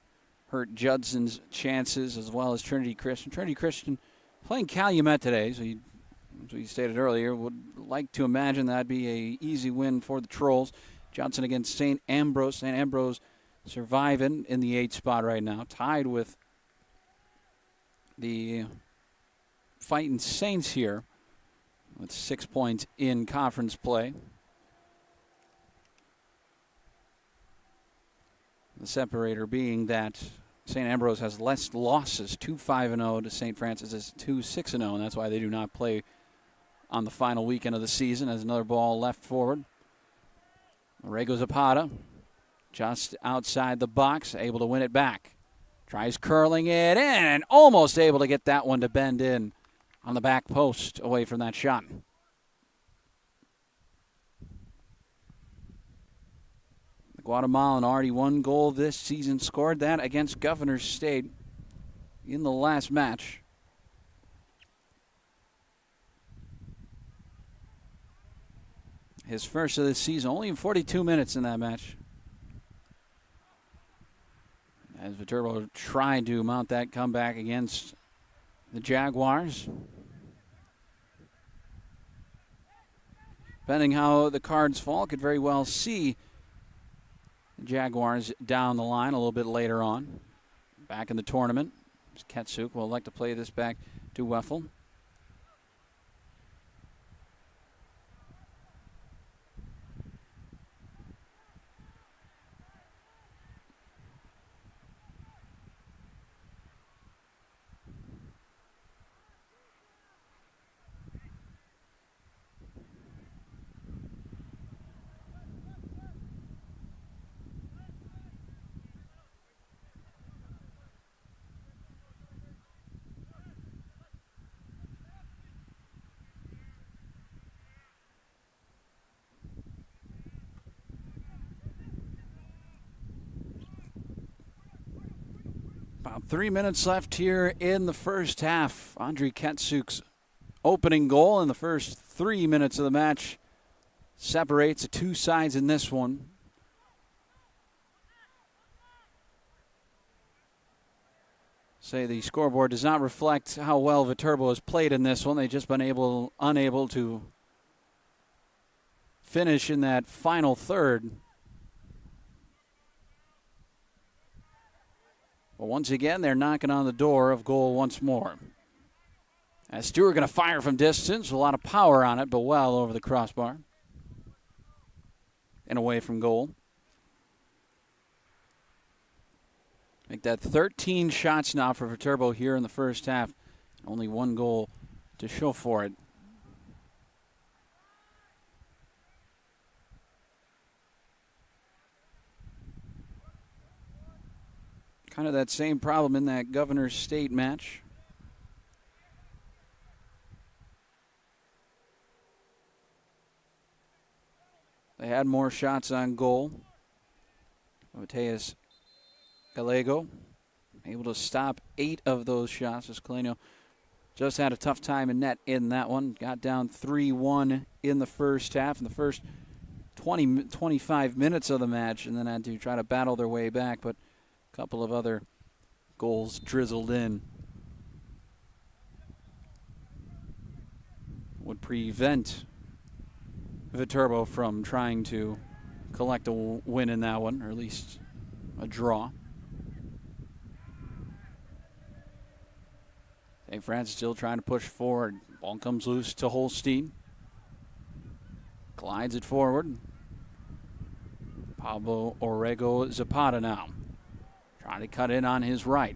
hurt Judson's chances as well as Trinity Christian. Trinity Christian playing Calumet today, so as we stated earlier, would like to imagine that'd be an easy win for the Trolls. Judson against St. Ambrose. St. Ambrose surviving in the 8th spot right now, tied with the Fighting Saints here with 6 points in conference play. The separator being that St. Ambrose has less losses, 2-5-0 to St. Francis is 2-6-0, and that's why they do not play on the final weekend of the season. As another ball left forward. Orego Zapata just outside the box, able to win it back. Tries curling it in and almost able to get that one to bend in on the back post away from that shot. The Guatemalan already one goal this season, scored that against Governors State in the last match. His first of the season, only in 42 minutes in that match. As Viterbo tried to mount that comeback against the Jaguars. Depending how the cards fall, could very well see the Jaguars down the line a little bit later on. Back in the tournament. Ketsuk will like to play this back to Weffel. About 3 minutes left here in the first half. Andre Ketsuk's opening goal in the first 3 minutes of the match separates the two sides in this one. Say the scoreboard does not reflect how well Viterbo has played in this one. They've just been unable to finish in that final third. But once again, they're knocking on the door of goal once more. As Stewart going to fire from distance, a lot of power on it, but well over the crossbar and away from goal. Make that 13 shots now for Viterbo here in the first half. Only one goal to show for it. Kind of that same problem in that Governor's State match. They had more shots on goal. Mateus Gallego able to stop 8 of those shots as Kaleno just had a tough time in net in that one. Got down 3-1 in the first half, in the first 25 minutes of the match, and then had to try to battle their way back, but a couple of other goals drizzled in. Would prevent Viterbo from trying to collect a win in that one, or at least a draw. St. Francis still trying to push forward. Ball comes loose to Holstein. Glides it forward. Pablo Orrego Zapata now. Trying to cut in on his right.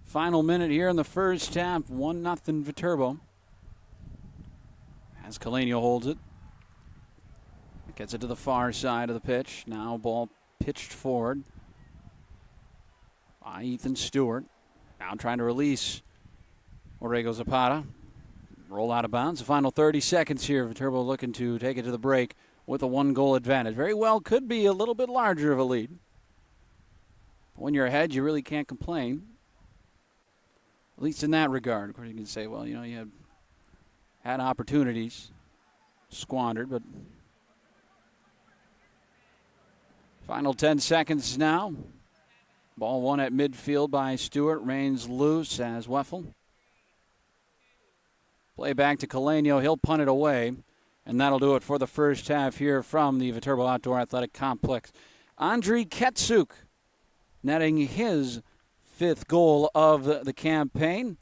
Final minute here in the first half, 1-0 Viterbo. As Kalenia holds it. Gets it to the far side of the pitch. Now ball pitched forward by Ethan Stewart. Now trying to release Orrego Zapata. Roll out of bounds. The final 30 seconds here. Viterbo looking to take it to the break with a 1-goal advantage. Very well could be a little bit larger of a lead. When you're ahead, you really can't complain. At least in that regard. Of course, you can say, well, you had opportunities squandered, but final 10 seconds now. Ball won at midfield by Stewart. Reigns loose as Weffel. Play back to Kalenia. He'll punt it away, and that'll do it for the first half here from the Viterbo Outdoor Athletic Complex. Andriy Ketsuk netting his 5th goal of the campaign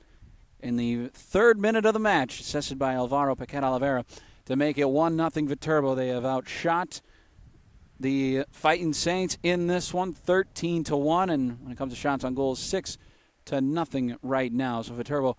in the 3rd minute of the match, assisted by Alvaro Paqueta Oliveira to make it 1-0 Viterbo. They have outshot the Fighting Saints in this one, 13-1, and when it comes to shots on goals, 6-0 right now. So Viterbo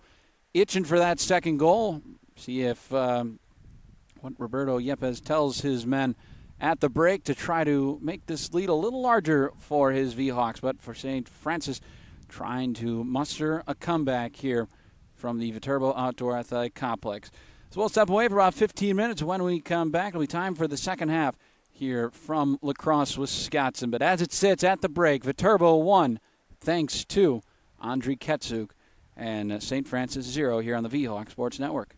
itching for that second goal. See if what Roberto Yepes tells his men at the break to try to make this lead a little larger for his V-Hawks, but for St. Francis, trying to muster a comeback here from the Viterbo Outdoor Athletic Complex. So we'll step away for about 15 minutes. When we come back, it'll be time for the second half here from La Crosse, Wisconsin. But as it sits at the break, Viterbo 1, thanks to Andriy Ketsuk, and St. Francis 0 here on the V-Hawk Sports Network.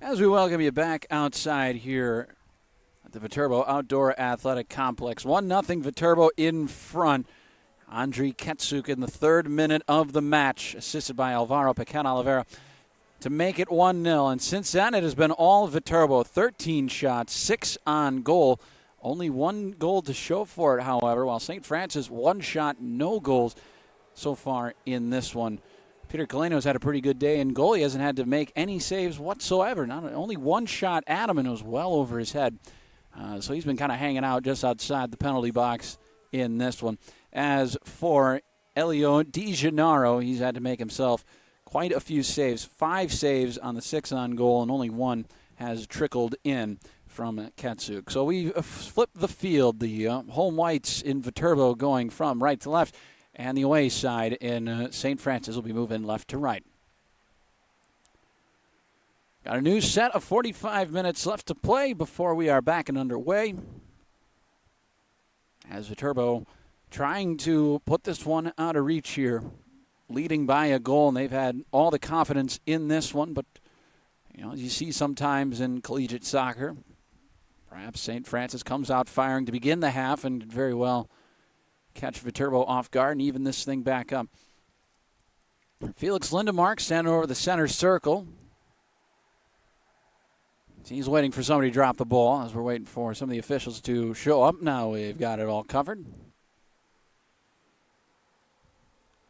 As we welcome you back outside here at the Viterbo Outdoor Athletic Complex. 1-0 Viterbo in front. Andriy Ketsuk in the 3rd minute of the match, assisted by Alvaro Pequena-Oliveira, to make it 1-0. And since then, it has been all Viterbo. 13 shots, 6 on goal. Only 1 goal to show for it, however, while St. Francis 1 shot, no goals so far in this one. Peter Kaleno's had a pretty good day in goal. He hasn't had to make any saves whatsoever. Only 1 shot at him, and it was well over his head. So he's been kind of hanging out just outside the penalty box in this one. As for Elio Di Gennaro, he's had to make himself quite a few saves. 5 saves on the 6 on goal, and only 1 has trickled in from Ketsuk. So we flipped the field. The home whites in Viterbo going from right to left, and the away side in St. Francis will be moving left to right. Got a new set of 45 minutes left to play before we are back and underway. As Viterbo trying to put this one out of reach here, leading by a goal, and they've had all the confidence in this one. But, you see sometimes in collegiate soccer, perhaps St. Francis comes out firing to begin the half and did very well catch Viterbo off guard and even this thing back up. Felix Lindemark standing over the center circle. He's waiting for somebody to drop the ball as we're waiting for some of the officials to show up. Now we've got it all covered.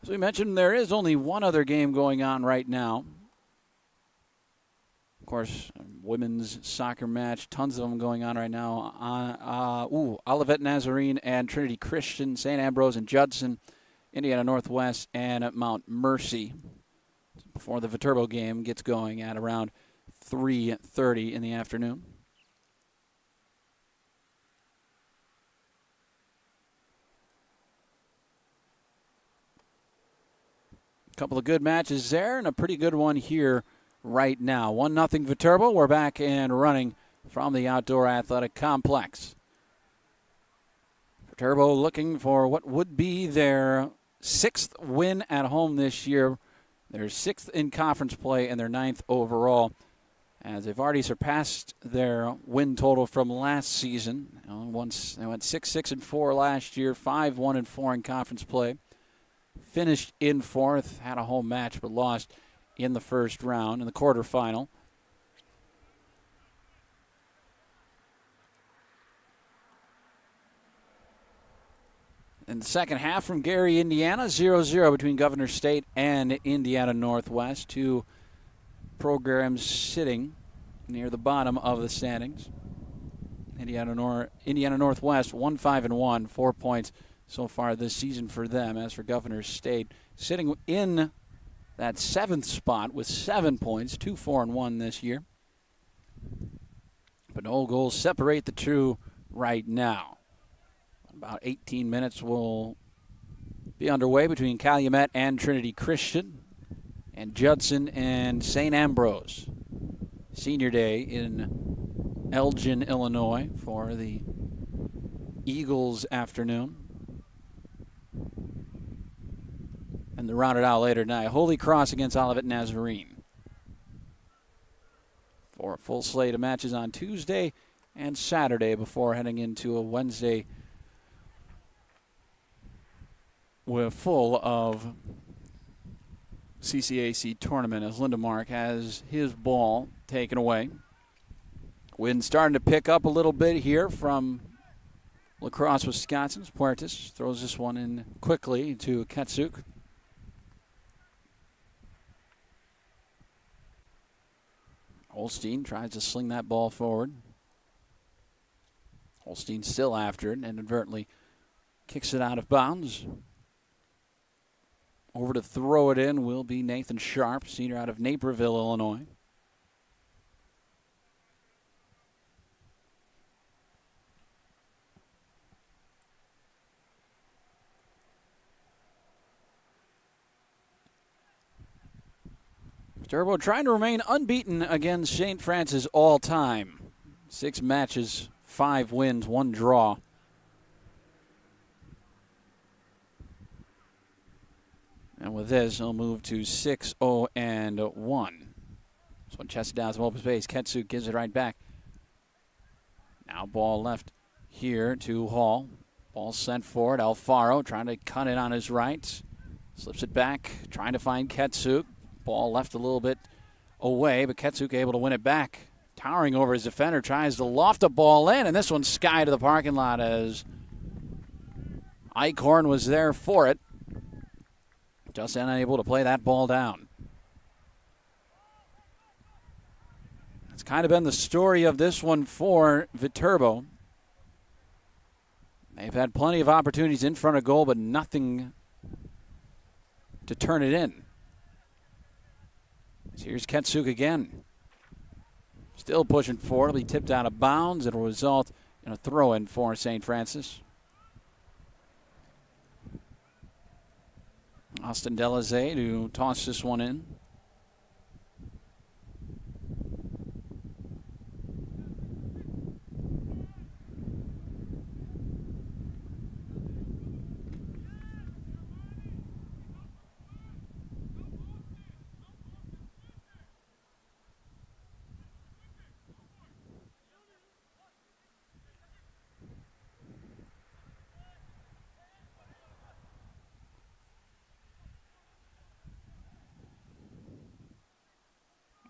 As we mentioned, there is only one other game going on right now. Of course, women's soccer match, tons of them going on right now. Olivet Nazarene and Trinity Christian, St. Ambrose and Judson, Indiana Northwest, and Mount Mercy. Before the Viterbo game gets going at around 3:30 in the afternoon. A couple of good matches there and a pretty good one here right now. 1-0 Viterbo. We're back and running from the Outdoor Athletic Complex. Viterbo looking for what would be their 6th win at home this year. Their 6th in conference play and their 9th overall, as they've already surpassed their win total from last season. Once they went 6-6-4 last year, 5-1-4 in conference play. Finished in 4th, had a home match but lost in the first round in the quarterfinal. In the second half from Gary, Indiana, 0-0 between Governor State and Indiana Northwest. 2 programs sitting near the bottom of the standings. Indiana Northwest 1-5-1, 4 points so far this season for them. As for Governor State, sitting in that 7th spot with 7 points, 2-4-1 this year. But no goals separate the two right now. About 18 minutes will be underway between Calumet and Trinity Christian, and Judson and St. Ambrose. Senior day in Elgin, Illinois for the Eagles afternoon. And they're rounded out later tonight. Holy Cross against Olivet Nazarene. For a full slate of matches on Tuesday and Saturday before heading into a Wednesday we're full of CCAC tournament as Lindemark has his ball taken away. Wind starting to pick up a little bit here from La Crosse, Wisconsin. Puertas throws this one in quickly to Ketsuk. Holstein tries to sling that ball forward. Holstein still after it and inadvertently kicks it out of bounds. Over to throw it in will be Nathan Sharp, senior out of Naperville, Illinois. Viterbo trying to remain unbeaten against St. Francis all time. 6 matches, 5 wins, 1 draw. And with this, he'll move to 6-0-1. So This one chested down some open space. Ketsuk gives it right back. Now ball left here to Hall. Ball sent forward. Alfaro trying to cut it on his right. Slips it back, trying to find Ketsuk. Ball left a little bit away, but Ketsuk able to win it back. Towering over his defender, tries to loft a ball in, and this one sky to the parking lot as Eichhorn was there for it. Just unable to play that ball down. It's kind of been the story of this one for Viterbo. They've had plenty of opportunities in front of goal, but nothing to turn it in. Here's Ketsuk again. Still pushing forward. It'll be tipped out of bounds. It'll result in a throw-in for St. Francis. Austin Delazay to toss this one in.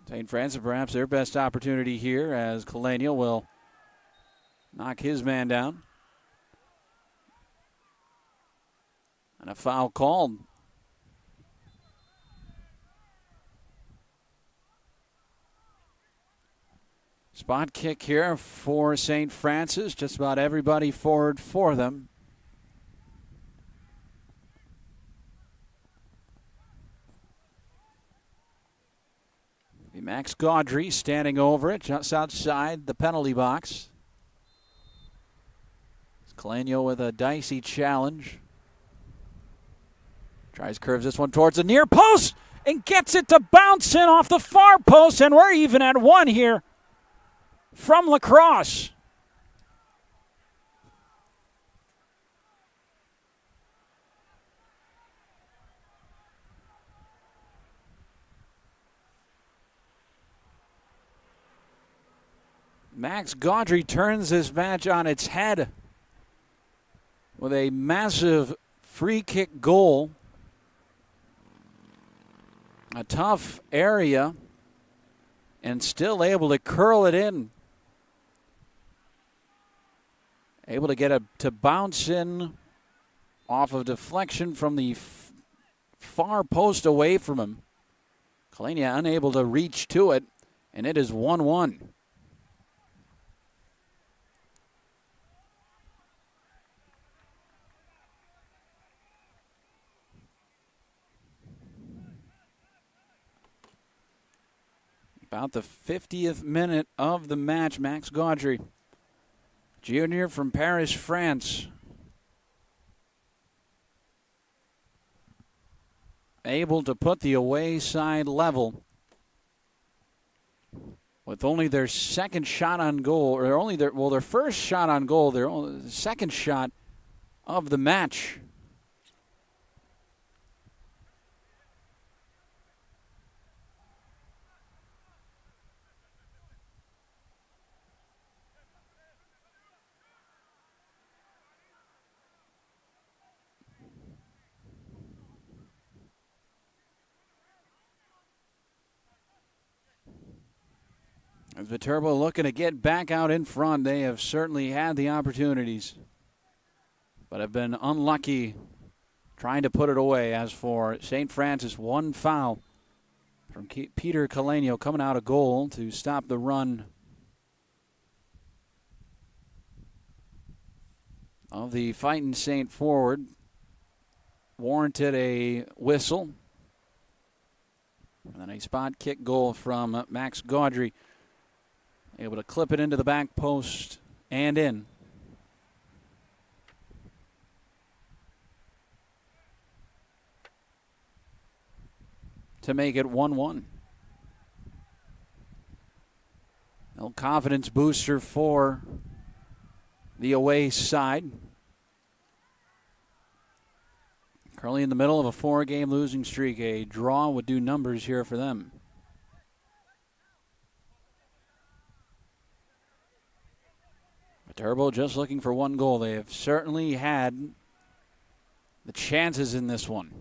St. Francis perhaps their best opportunity here as Kalaniel will knock his man down. And a foul called. Spot kick here for St. Francis. Just about everybody forward for them. Max Gaudry standing over it, just outside the penalty box. Kalaniel with a dicey challenge. Tries curves this one towards the near post and gets it to bounce in off the far post, and we're even at one here from Lacrosse. Max Gaudry turns this match on its head with a massive free kick goal. A tough area and still able to curl it in. Able to get it to bounce in off of deflection from the far post away from him. Kalania unable to reach to it, and it is 1-1. About the 50th minute of the match, Max Gaudry, junior from Paris, France, able to put the away side level with only their second shot on goal, or only their first shot on goal, their second shot of the match. As Viterbo looking to get back out in front, they have certainly had the opportunities, but have been unlucky trying to put it away. As for St. Francis, one foul from Peter Kalaniel coming out of goal to stop the run of the Fighting St. forward. Warranted a whistle. And then a spot kick goal from Max Gaudry. Able to clip it into the back post and in. To make it 1-1. No confidence booster for the away side. Currently in the middle of a 4-game losing streak. A draw would do numbers here for them. Viterbo just looking for one goal. They have certainly had the chances in this one.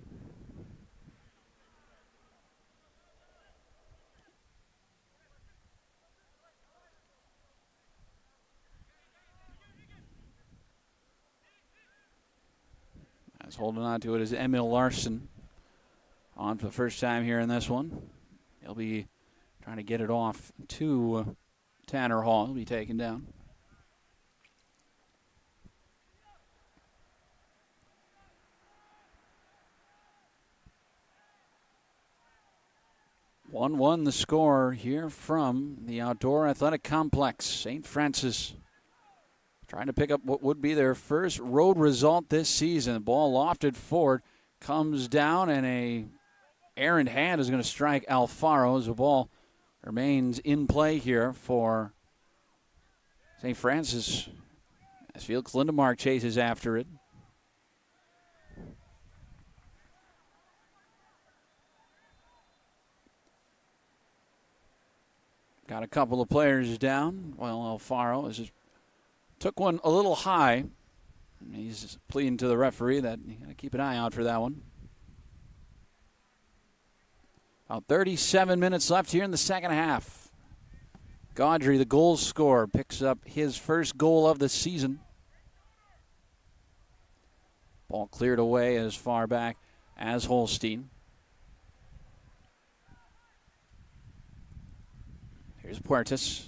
As holding on to it is Emil Larsson on for the first time here in this one. He'll be trying to get it off to Tanner Hall. He'll be taken down. One the score here from the Outdoor Athletic Complex. St. Francis trying to pick up what would be their first road result this season. The ball lofted forward, comes down, and a errant hand is going to strike Alfaro as the ball remains in play here for St. Francis. As Felix Lindemark chases after it. Got a couple of players down. Well, Alfaro just took one a little high. He's pleading to the referee that you got to keep an eye out for that one. About 37 minutes left here in the second half. Gaudry, the goal scorer, picks up his first goal of the season. Ball cleared away as far back as Holstein. Here's Puertas.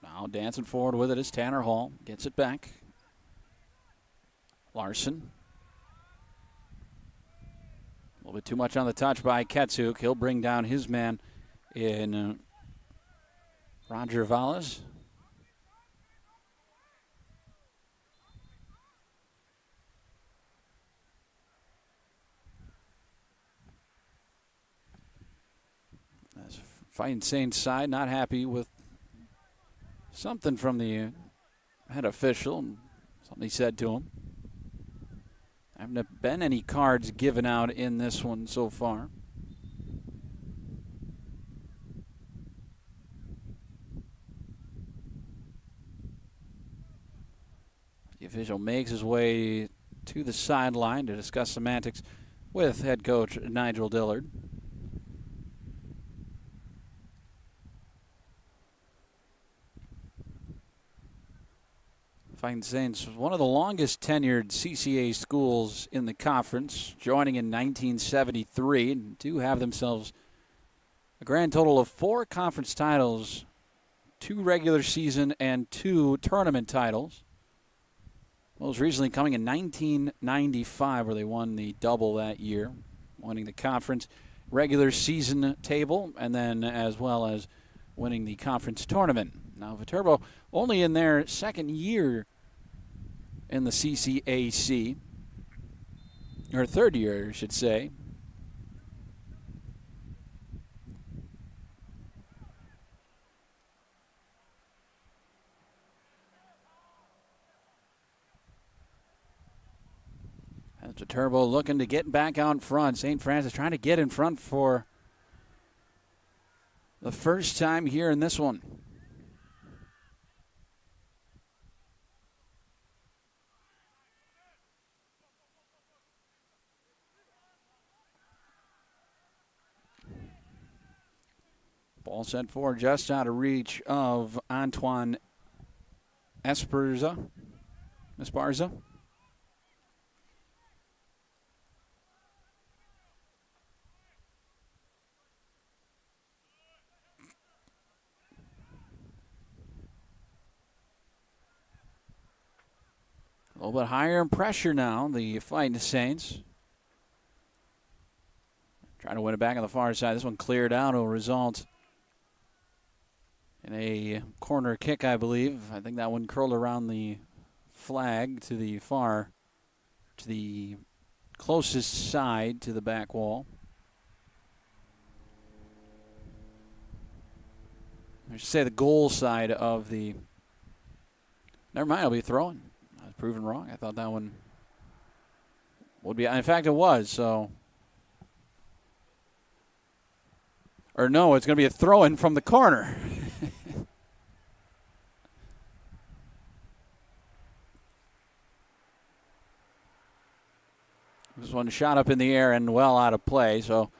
Now dancing forward with it is Tanner Hall. Gets it back. Larson. A little bit too much on the touch by Ketsuk. He'll bring down his man in Roger Valles. Fighting Saints side not happy with something from the head official, something he said to him. Haven't been any cards given out in this one so far. The official makes his way to the sideline to discuss semantics with head coach Nigel Dillard. Fighting Saints, one of the longest tenured CCA schools in the conference, joining in 1973, and do have themselves a grand total of 4 conference titles, 2 regular season and 2 tournament titles. Most recently coming in 1995, where they won the double that year, winning the conference regular season table, and then as well as winning the conference tournament. Now, Viterbo only in their second year in the CCAC, or third year, I should say. As Viterbo looking to get back out front. St. Francis trying to get in front for the first time here in this one. Ball sent forward just out of reach of Antoine Esparza. A little bit higher in pressure now, the Fighting Saints. Trying to win it back on the far side. This one cleared out. Will result in a corner kick, I believe. I think that one curled around the flag to the closest side to the back wall. I should say the goal side of the... Never mind, I'll be throwing. I was proven wrong. I thought that one would be... In fact, it was, so... Or no, it's going to be a throw-in from the corner. This one shot up in the air and well out of play. So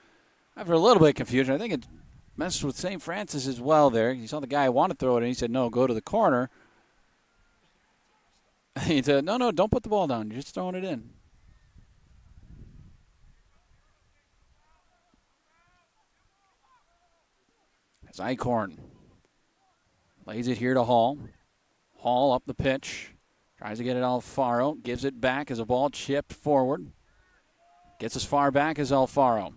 after a little bit of confusion, I think it messed with St. Francis as well there. He saw the guy want to throw it, and he said, no, go to the corner. He said, no, don't put the ball down. You're just throwing it in. As Eichhorn lays it here to Hall. Hall up the pitch. Tries to get it Alfaro. Gives it back as a ball chipped forward. Gets as far back as Alfaro.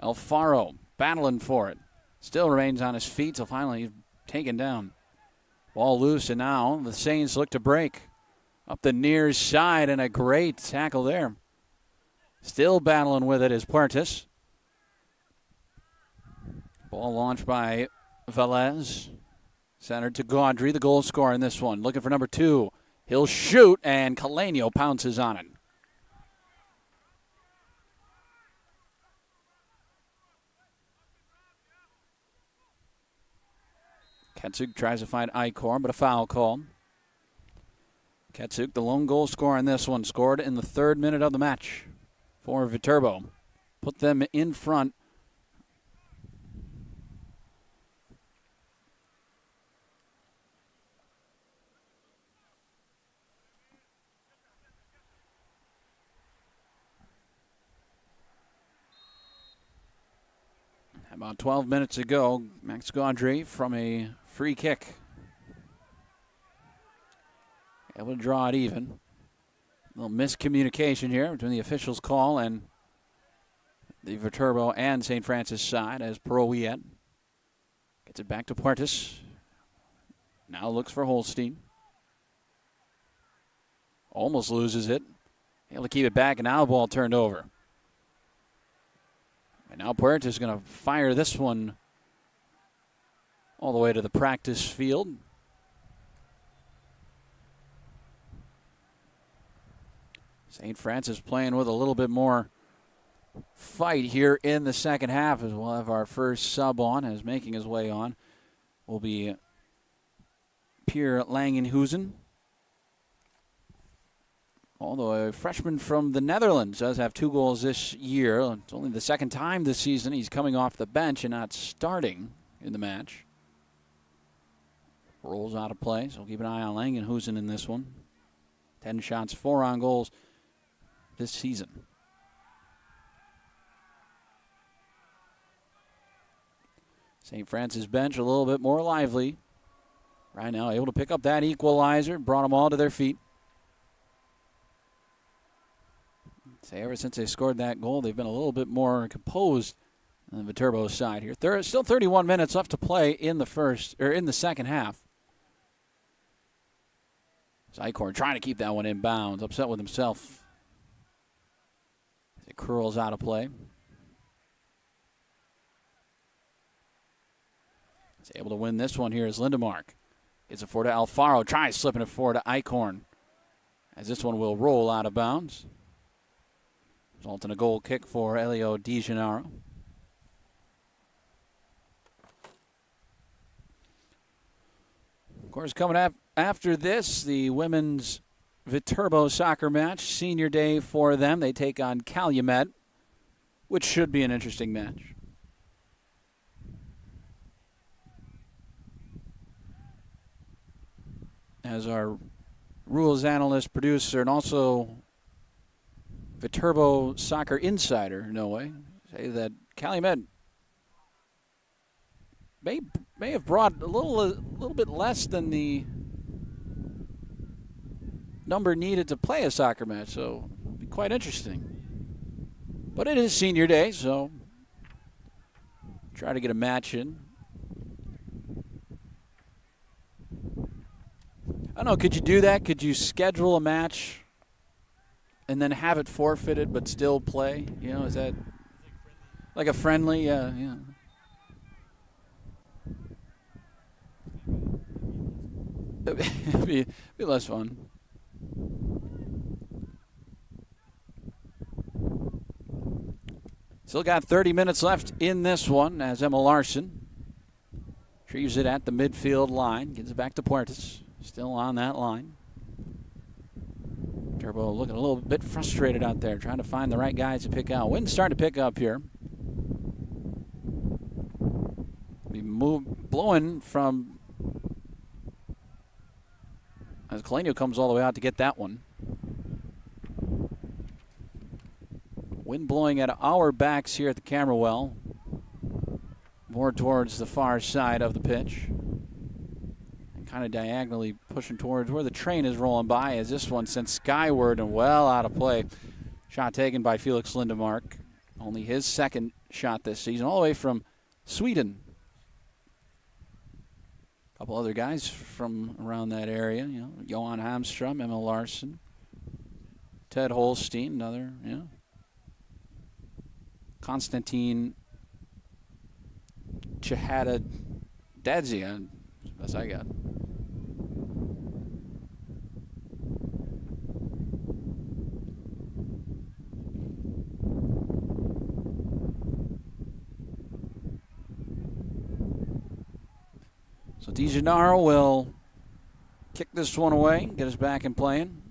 Alfaro battling for it. Still remains on his feet till finally he's taken down. Ball loose, and now the Saints look to break. Up the near side, and a great tackle there. Still battling with it is Puertas. Ball launched by Velez. Centered to Gaudry, the goal scorer in this one. Looking for number 2. He'll shoot, and Calenio pounces on it. Ketsuk tries to find Eichhorn, but a foul call. Ketsuk, the lone goal scorer in this one, scored in the 3rd minute of the match for Viterbo. Put them in front. About 12 minutes ago, Max Gaudry from a free kick. Able to draw it even. A little miscommunication here between the officials' call and the Viterbo and St. Francis side as Perowiet gets it back to Puertas. Now looks for Holstein. Almost loses it. Able to keep it back, and now the ball turned over. And now Puertas is going to fire this one all the way to the practice field. St. Francis playing with a little bit more fight here in the second half, as we'll have our first sub on, as making his way on will be Pierre Langenhuizen. Although a freshman from the Netherlands does have 2 goals this year. It's only the 2nd time this season he's coming off the bench and not starting in the match. Rolls out of play, so keep an eye on Langenhuizen in this one. 10 shots, 4 on goals this season. St. Francis bench a little bit more lively right now, able to pick up that equalizer, brought them all to their feet. Say ever since they scored that goal, they've been a little bit more composed on the Viterbo side here. There are still 31 minutes left to play in the second half. Eichhorn trying to keep that one in bounds, upset with himself. It curls out of play. He's able to win this one here is Lindemark. Gets it forward to Alfaro, tries slipping it forward to Eichhorn. As this one will roll out of bounds. Result in a goal kick for Elio Di Gennaro. Of course, coming up after this, the women's Viterbo soccer match, senior day for them. They take on Calumet, which should be an interesting match. As our rules analyst, producer, and also Viterbo soccer insider, no way, say that Calumet may have brought a little bit less than the number needed to play a soccer match, so it'll be quite interesting. But it is senior day, so try to get a match in. I don't know, could you do that? Could you schedule a match and then have it forfeited but still play? You know, is that like a friendly? Yeah. It'd be less fun. Still got 30 minutes left in this one as Emma Larson retrieves it at the midfield line. Gives it back to Puertas. Still on that line. Viterbo looking a little bit frustrated out there, trying to find the right guys to pick out. Wind's starting to pick up here. Blowing from as Kalenia comes all the way out to get that one. Wind blowing at our backs here at the camera well. More towards the far side of the pitch. And kind of diagonally pushing towards where the train is rolling by as this one sent skyward and well out of play. Shot taken by Felix Lindemark. Only his second shot this season, all the way from Sweden. A couple other guys from around that area, you know, Johan Hamstrom, Emil Larsson, Ted Holstein, another, yeah. Konstantin Chihada Dadzia, that's I got. So DiGennaro will kick this one away, get us back in playing.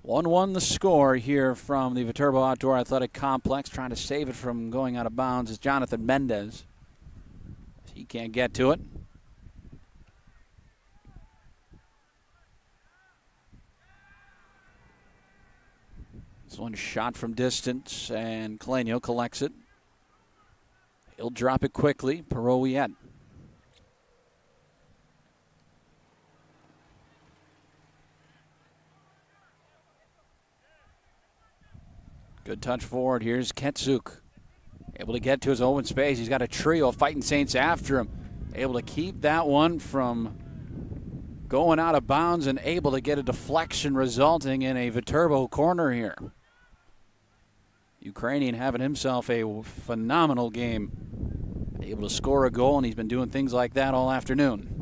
1-1 the score here from the Viterbo Outdoor Athletic Complex. Trying to save it from going out of bounds is Jonathan Mendez. He can't get to it. This one shot from distance, and Kalenia collects it. He'll drop it quickly. Perowiet. Good touch forward. Here's Ketsuk. Able to get to his open space. He's got a trio of Fighting Saints after him. Able to keep that one from going out of bounds and able to get a deflection resulting in a Viterbo corner here. Ukrainian having himself a phenomenal game. Able to score a goal, and he's been doing things like that all afternoon.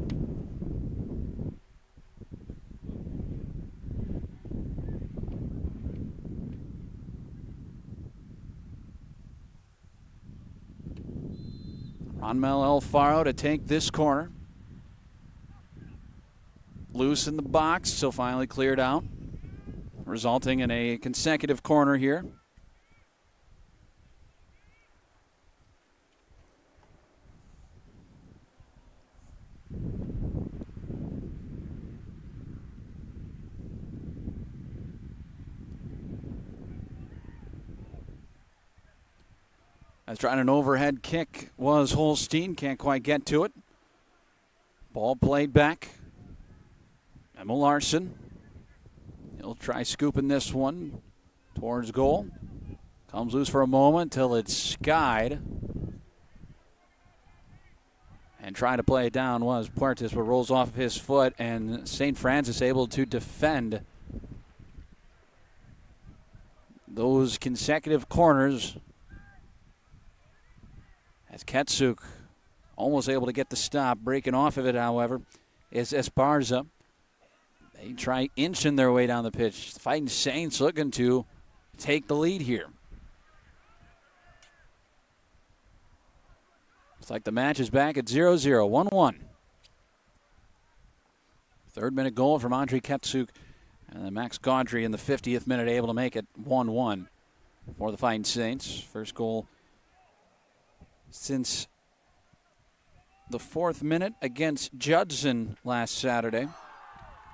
Ronmel Alfaro to take this corner. Loose in the box, so finally cleared out, resulting in a consecutive corner here. As trying an overhead kick was Holstein. Can't quite get to it. Ball played back. Emil Larsson. He'll try scooping this one towards goal. Comes loose for a moment till it's skied. And trying to play it down was Puertas, but rolls off of his foot, and St. Francis able to defend those consecutive corners. As Ketsuk almost able to get the stop. Breaking off of it, however, is Esparza. They try inching their way down the pitch. The Fighting Saints looking to take the lead here. Looks like the match is back at 0-0, 1-1. Third-minute goal from Andrei Ketsuk. And then Max Gaudry in the 50th minute able to make it 1-1 for the Fighting Saints. First goal since the 4th minute against Judson last Saturday.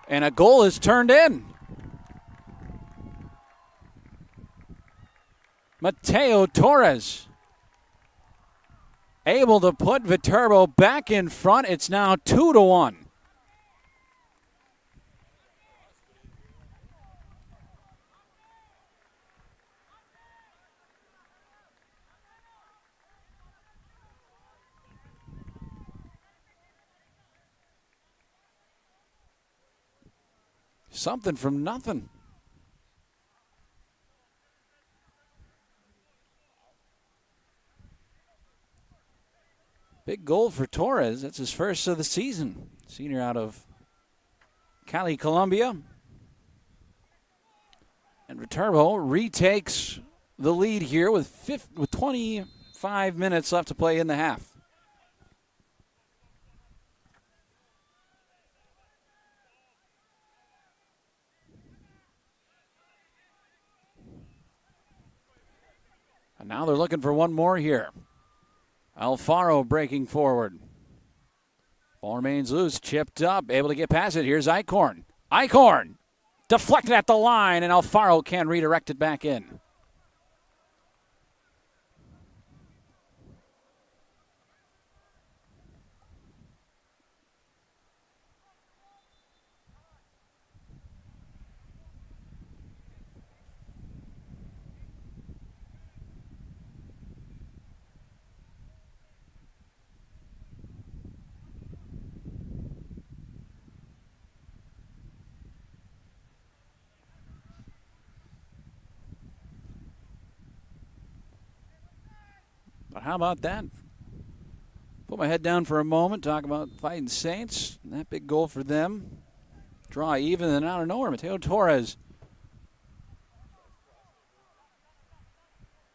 And a goal is turned in. Mateo Torres able to put Viterbo back in front. It's now 2-1. Something from nothing. Big goal for Torres. That's his first of the season. Senior out of Cali, Colombia. And Viterbo retakes the lead here with 25 minutes left to play in the half. And now they're looking for one more here. Alfaro breaking forward. Ball remains loose, chipped up, able to get past it. Here's Eichhorn. Eichhorn deflected at the line, and Alfaro can redirect it back in. But how about that? Put my head down for a moment, talk about Fighting Saints. That big goal for them. Draw even, and out of nowhere, Mateo Torres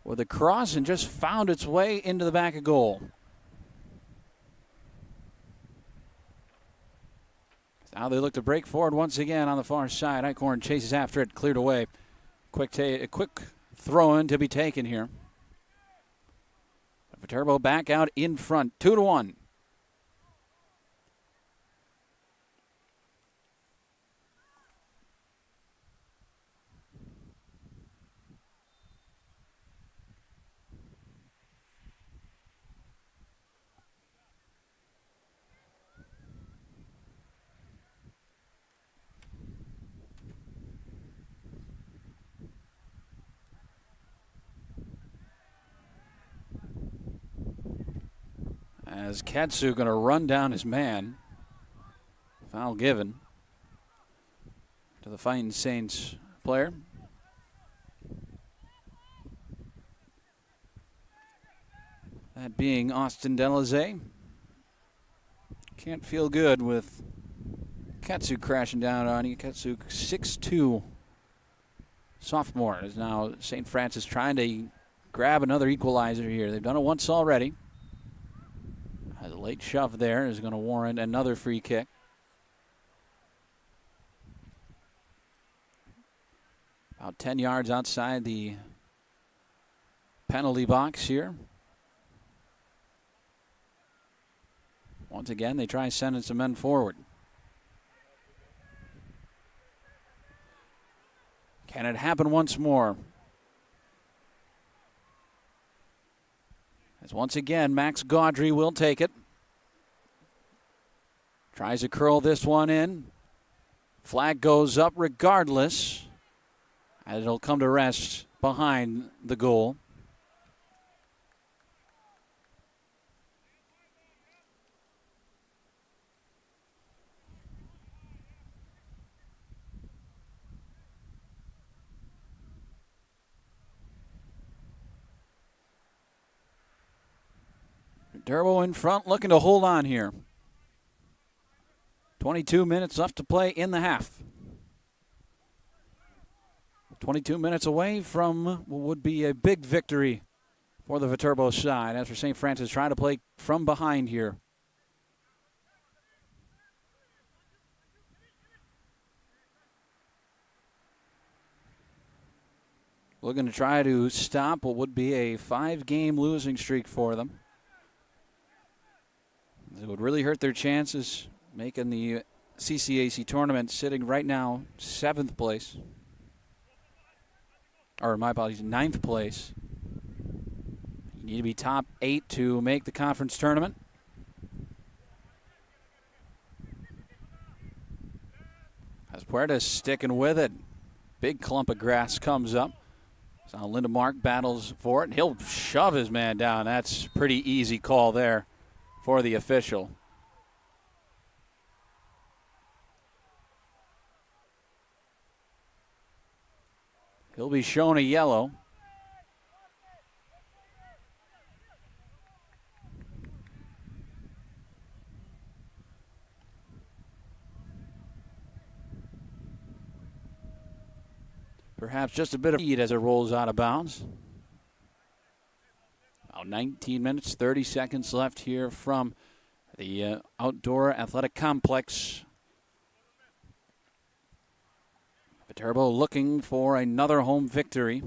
with a cross and just found its way into the back of goal. Now they look to break forward once again on the far side. Eichhorn chases after it, cleared away. Quick throw-in to be taken here. Viterbo back out in front, 2-1. As Katsu going to run down his man. Foul given to the Fighting Saints player. That being Austin Delazay. Can't feel good with Katsu crashing down on you. Katsu 6'2". Sophomore is now St. Francis trying to grab another equalizer here. They've done it once already. A late shove there is going to warrant another free kick. About 10 yards outside the penalty box here. Once again, they try sending some men forward. Can it happen once more? As once again, Max Gaudry will take it. Tries to curl this one in. Flag goes up regardless. And it'll come to rest behind the goal. Viterbo in front, looking to hold on here. 22 minutes left to play in the half. 22 minutes away from what would be a big victory for the Viterbo side. As for St. Francis trying to play from behind here. Looking to try to stop what would be a 5-game losing streak for them. It would really hurt their chances making the CCAC tournament, sitting right now 7th place. Or my apologies, 9th place. You need to be top 8 to make the conference tournament. As Puertas sticking with it. Big clump of grass comes up. So Lindemark battles for it. He'll shove his man down. That's a pretty easy call there for the official. He'll be shown a yellow. Perhaps just a bit of speed as it rolls out of bounds. About 19 minutes, 30 seconds left here from the outdoor athletic complex. Viterbo looking for another home victory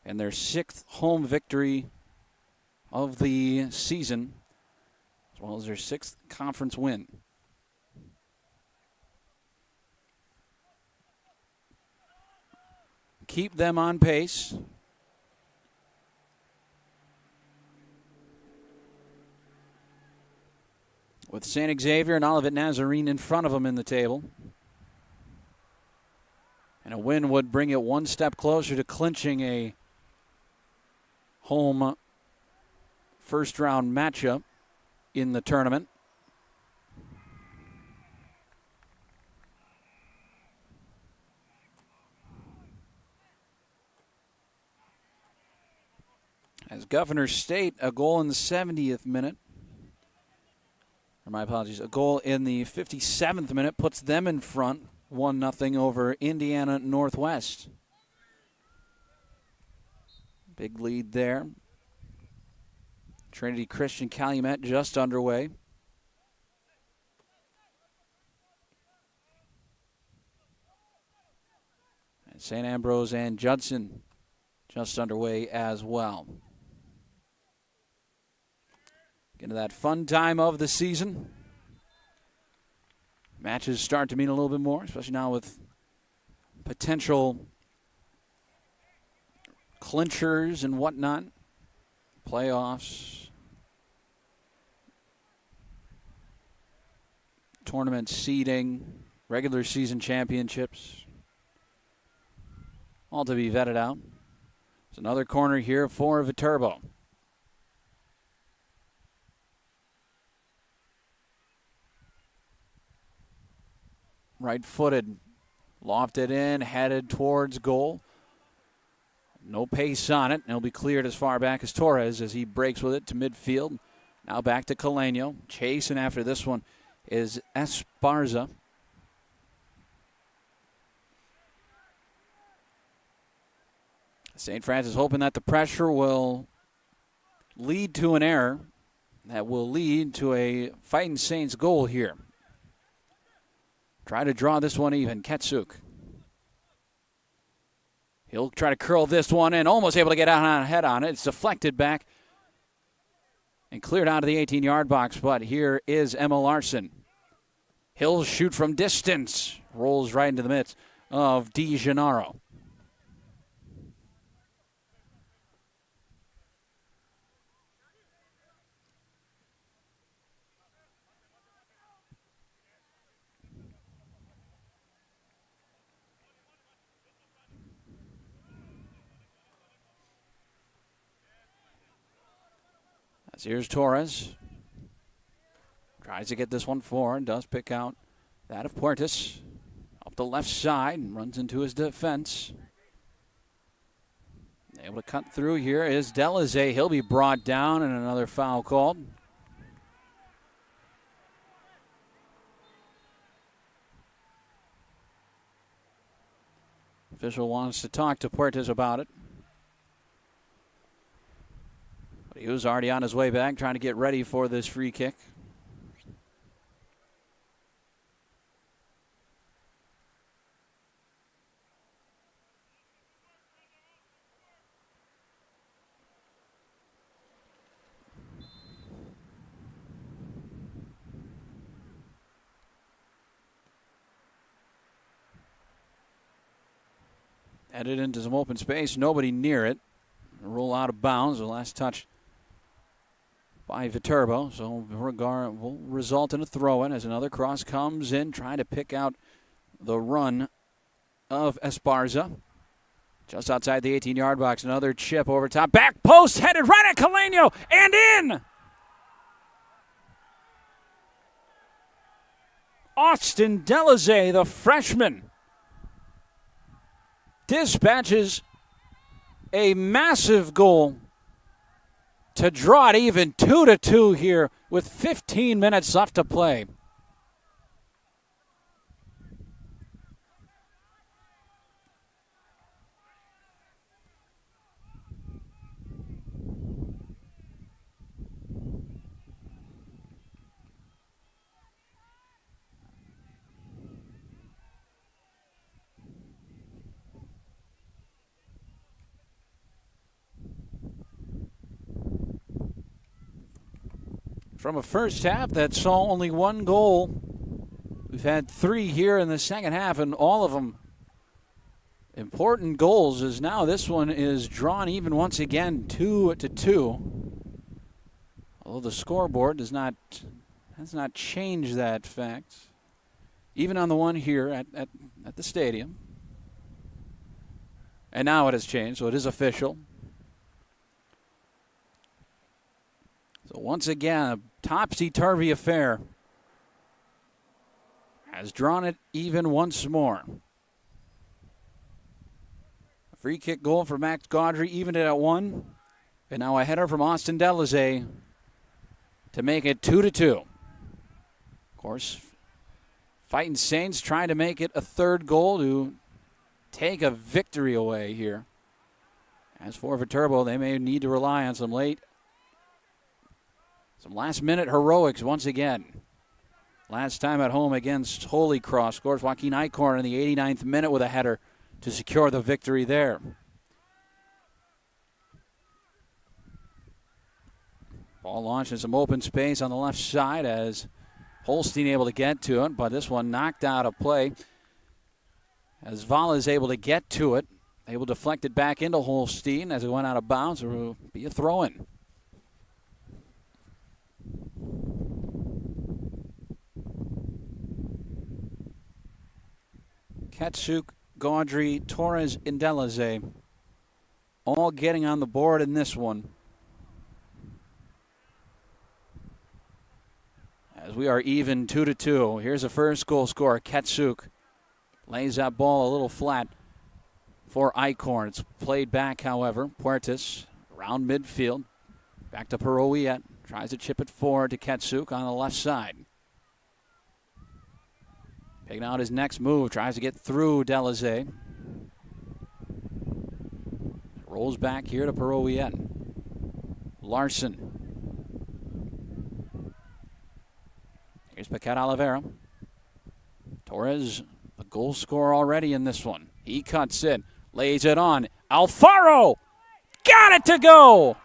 and their 6th home victory of the season, as well as their 6th conference win. Keep them on pace. With St. Xavier and Olivet Nazarene in front of them in the table. And a win would bring it one step closer to clinching a home first-round matchup in the tournament. As Governor State, a goal in the 70th minute. Or my apologies, a goal in the 57th minute puts them in front, 1-0 over Indiana Northwest. Big lead there. Trinity Christian Calumet just underway. And St. Ambrose and Judson just underway as well. Get to that fun time of the season. Matches start to mean a little bit more, especially now with potential clinchers and whatnot. Playoffs. Tournament seeding. Regular season championships. All to be vetted out. There's another corner here for Viterbo. Right-footed, lofted in, headed towards goal. No pace on it. It'll be cleared as far back as Torres as he breaks with it to midfield. Now back to Caleño. Chasing after this one is Esparza. St. Francis hoping that the pressure will lead to an error. That will lead to a Fighting Saints goal here. Try to draw this one even. Ketsuk. He'll try to curl this one in. Almost able to get out on head on it. It's deflected back and cleared out of the 18-yard box. But here is Emma Larson. He'll shoot from distance. Rolls right into the midst of Di Gennaro. Here's Torres. Tries to get this one forward. Does pick out that of Puertas. Up the left side. And runs into his defense. Able to cut through here is Delaze. He'll be brought down and another foul called. Official wants to talk to Puertas about it. He was already on his way back, trying to get ready for this free kick. Headed into some open space, nobody near it. Roll out of bounds, the last touch by Viterbo, so will result in a throw-in as another cross comes in, trying to pick out the run of Esparza. Just outside the 18-yard box, another chip over top. Back post, headed right at Caleño, and in! Austin Delaze, the freshman, dispatches a massive goal to draw it even 2-2 here with 15 minutes left to play. from a first half that saw only one goal. We've had 3 here in the second half, and all of them important goals, as now this one is drawn even once again, 2-2. Although the scoreboard has not changed that fact, even on the one here at the stadium. And now it has changed, so it is official. So once again, a topsy-turvy affair has drawn it even once more. A free kick goal for Max Gaudry, evened it at 1. And now a header from Austin Delazay to make it 2-2. Of course, Fighting Saints trying to make it a third goal to take a victory away here. As for Viterbo, they may need to rely on some last-minute heroics once again. Last time at home against Holy Cross, scores Joaquin Eichhorn in the 89th minute with a header to secure the victory there. Ball launched in some open space on the left side as Holstein able to get to it, but this one knocked out of play. As Vala is able to get to it, able to deflect it back into Holstein as it went out of bounds. It will be a throw-in. Ketsuk, Gaudry, Torres, and Delazay all getting on the board in this one. As we are even 2-2. Here's the first goal scorer, Ketsuk. Lays that ball a little flat for Eichhorn. It's played back, however. Puertas around midfield. Back to Peroiet. Tries to chip it forward to Ketsuk on the left side. Picking out his next move. Tries to get through Delazay. Rolls back here to Peroiet. Larson. Here's Paquette Oliveira. Torres, the goal scorer already in this one. He cuts in, lays it on. Alfaro got it to go.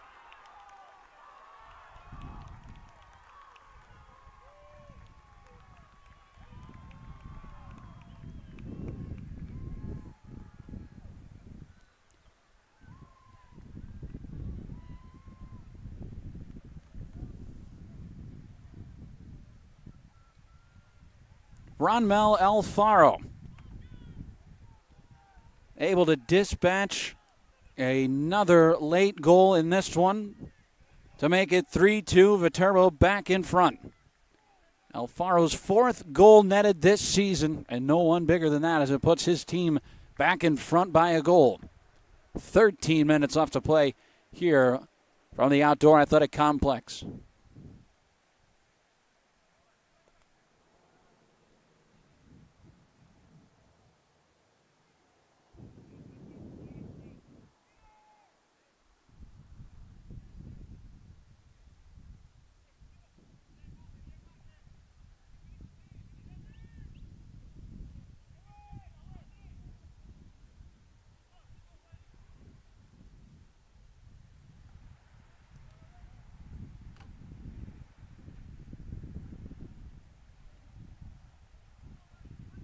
Ronmel Alfaro able to dispatch another late goal in this one to make it 3-2. Viterbo back in front. Alfaro's 4th goal netted this season, and no one bigger than that as it puts his team back in front by a goal. 13 minutes left to play here from the Outdoor Athletic Complex.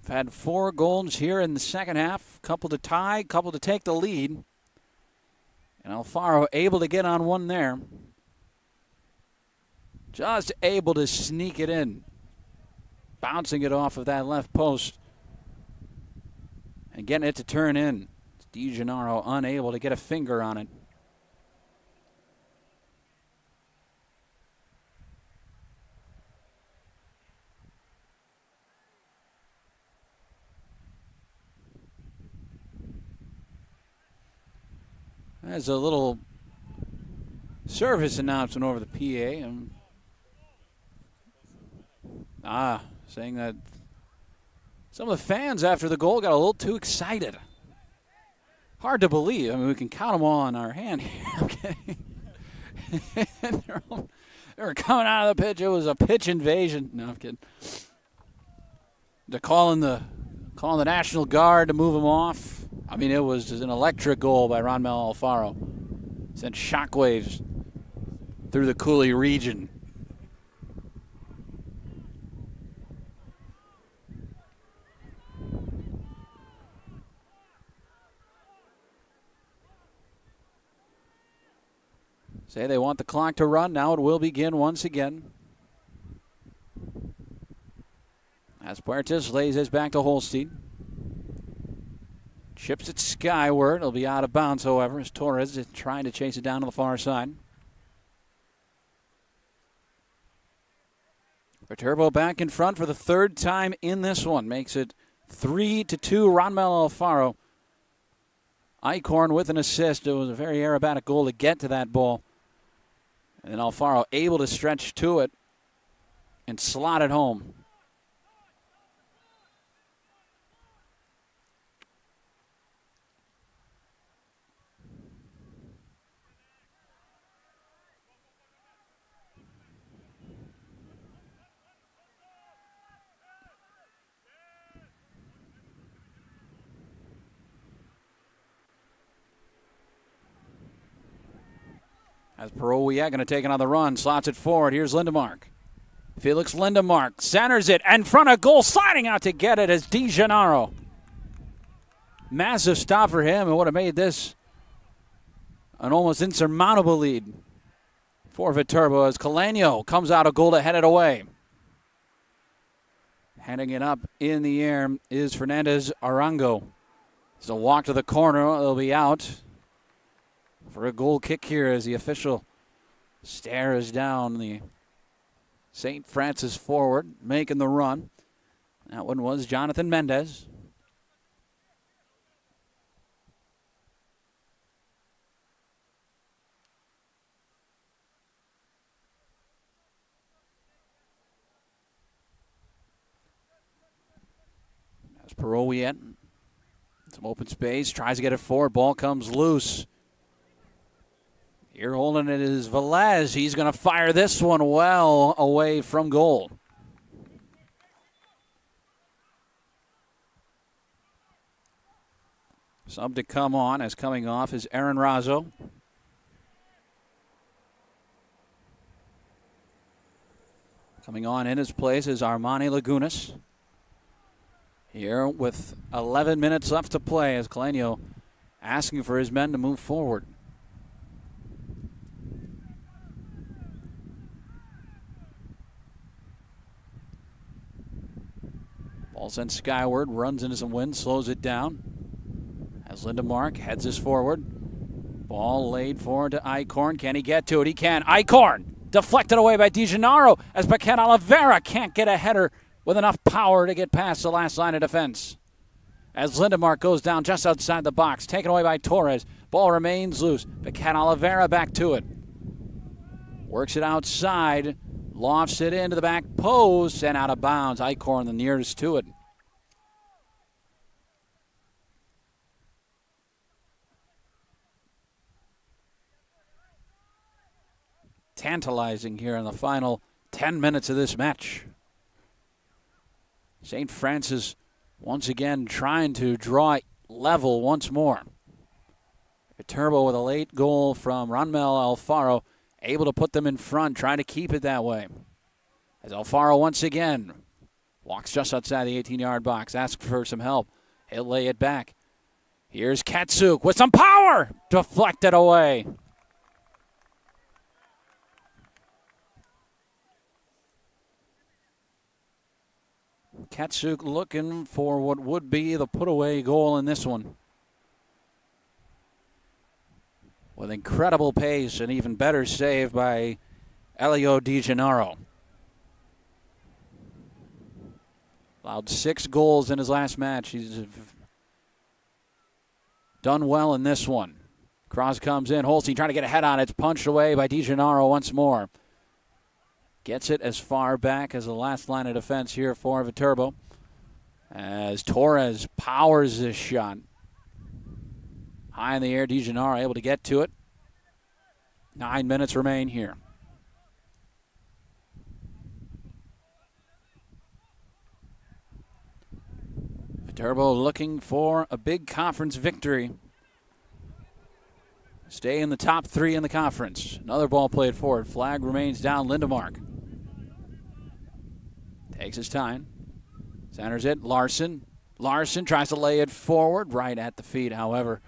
Had 4 goals here in the second half. Couple to tie, couple to take the lead. And Alfaro able to get on one there. Just able to sneak it in. Bouncing it off of that left post. And getting it to turn in. DiGennaro unable to get a finger on it. There's a little service announcement over the PA. Saying that some of the fans after the goal got a little too excited. Hard to believe. I mean, we can count them all on our hand here. Okay. They were coming out of the pitch. It was a pitch invasion. No, I'm kidding. They're calling the National Guard to move them off. I mean, it was just an electric goal by Ronmel Alfaro. Sent shockwaves through the Cooley region. Say they want the clock to run. Now it will begin once again. As Puertas lays his back to Holstein. Chips it skyward. It'll be out of bounds, however, as Torres is trying to chase it down to the far side. Viterbo back in front for the third time in this one. Makes it 3-2, Ronmel Alfaro. Eichhorn with an assist. It was a very aerobatic goal to get to that ball. And Alfaro able to stretch to it and slot it home. As Perowiak going to take another run, slots it forward. Here's Lindemark. Felix Lindemark centers it in front of goal, sliding out to get it as Di Gennaro. Massive stop for him and would have made this an almost insurmountable lead for Viterbo as Caleno comes out of goal to head it away. Heading it up in the air is Fernandez Arango. It's a walk to the corner. It'll be out for a goal kick here as the official stares down the St. Francis forward, making the run. That one was Jonathan Mendez. As Perowiak, some open space, tries to get it forward, ball comes loose. Here holding it is Velez. He's going to fire this one well away from goal. Sub to come on as coming off is Aaron Razzo. Coming on in his place is Armani Lagunas. Here with 11 minutes left to play as Caleno asking for his men to move forward. Ball sent skyward, runs into some wind, slows it down. As Lindemark heads this forward. Ball laid forward to Eichhorn. Can he get to it? He can. Eichhorn deflected away by Di Gennaro as Paquette Oliveira can't get a header with enough power to get past the last line of defense. As Lindemark goes down just outside the box, taken away by Torres. Ball remains loose. Paquette Oliveira back to it. Works it outside. Lofts it into the back post and out of bounds. Eichhorn the nearest to it. Tantalizing here in the final 10 minutes of this match. St. Francis once again trying to draw level once more. Viterbo with a late goal from Ronmel Alfaro, able to put them in front, trying to keep it that way. As Alfaro once again walks just outside the 18-yard box, asks for some help. He'll lay it back. Here's Katsuk with some power, deflected away. Katsuk looking for what would be the put-away goal in this one. With incredible pace and even better save by Elio Di Gennaro. Allowed 6 goals in his last match. He's done well in this one. Cross comes in. Holstein trying to get a head on it. It's punched away by Di Gennaro once more. Gets it as far back as the last line of defense here for Viterbo. As Torres powers this shot. High in the air, Di Gennaro able to get to it. 9 minutes remain here. Viterbo looking for a big conference victory. Stay in the top 3 in the conference. Another ball played forward. Flag remains down. Lindemark takes his time. Centers it. Larson. Larson tries to lay it forward. Right at the feet, however,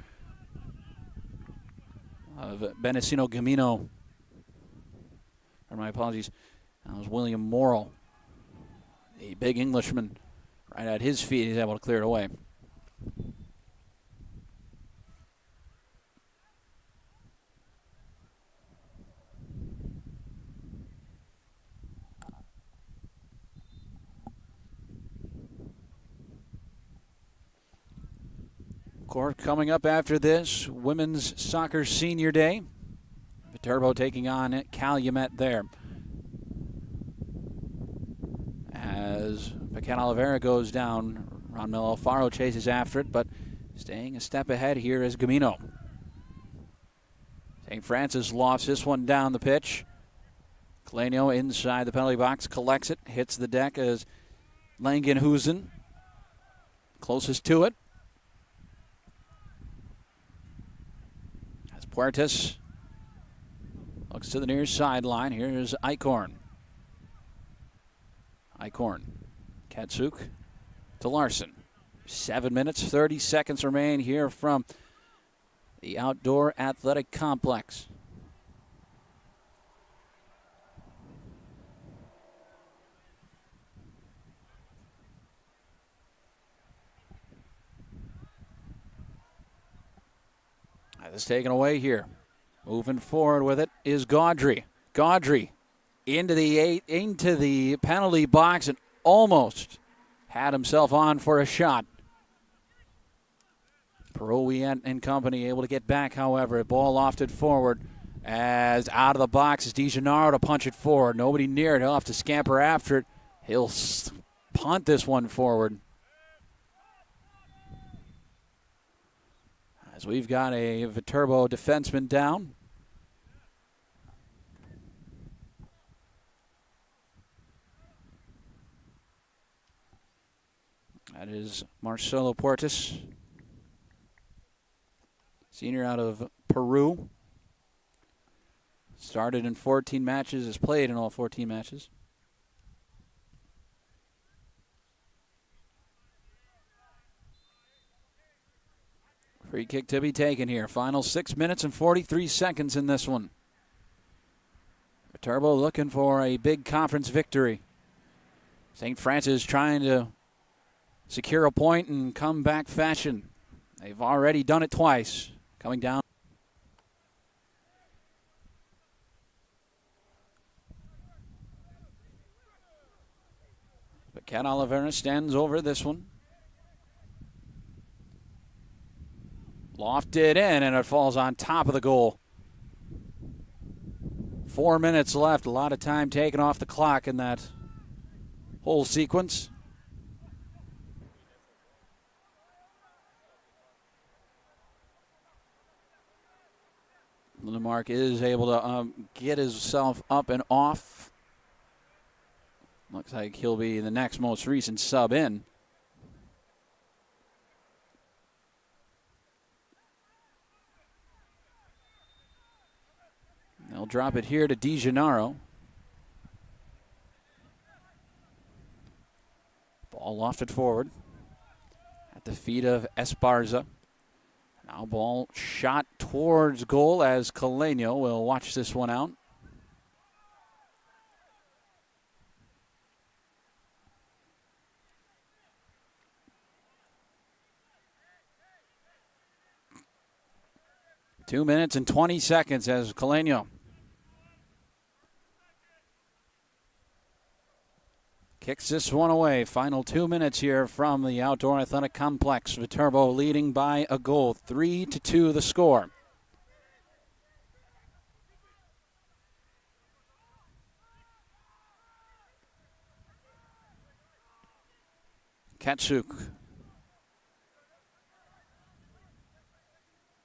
of Benicino Gamino Or my apologies. That was William Morrill, a big Englishman. Right at his feet, he's able to clear it away. Of course, coming up after this, Women's Soccer Senior Day. Viterbo taking on Calumet there. As Paquette Oliveira goes down, Ronmel Alfaro chases after it, but staying a step ahead here is Gamino. St. Francis lofts this one down the pitch. Kaleno inside the penalty box, collects it, hits the deck as Langenhusen closest to it. As Puertas looks to the near sideline. Here's Eichhorn. Katsuk to Larson. 7 minutes, 30 seconds remain here from the outdoor athletic complex. That is taken away here. Moving forward with it is Gaudry. Gaudry into the penalty box and almost had himself on for a shot. Perouillet and company able to get back, however. Ball lofted forward as out of the box is DeGennaro to punch it forward. Nobody near it. He'll have to scamper after it. He'll punt this one forward. As we've got a Viterbo defenseman down. That is Marcelo Puertas, senior out of Peru. Started in 14 matches, has played in all 14 matches. Free kick to be taken here. Final 6 minutes and 43 seconds in this one. Viterbo looking for a big conference victory. St. Francis trying to secure a point in comeback fashion. They've already done it twice. Coming down. But Cat Oliveira stands over this one. Lofted in, and it falls on top of the goal. 4 minutes left. A lot of time taken off the clock in that whole sequence. Lindemark is able to get himself up and off. Looks like he'll be the next most recent sub in. They'll drop it here to DeGennaro. Ball lofted forward at the feet of Esparza. Now ball shot towards goal as Kaleno will watch this one out. Two minutes and 20 seconds as Kaleno kicks this one away. Final 2 minutes here from the outdoor athletic complex. Viterbo leading by a goal. 3-2 the score. Katsuk.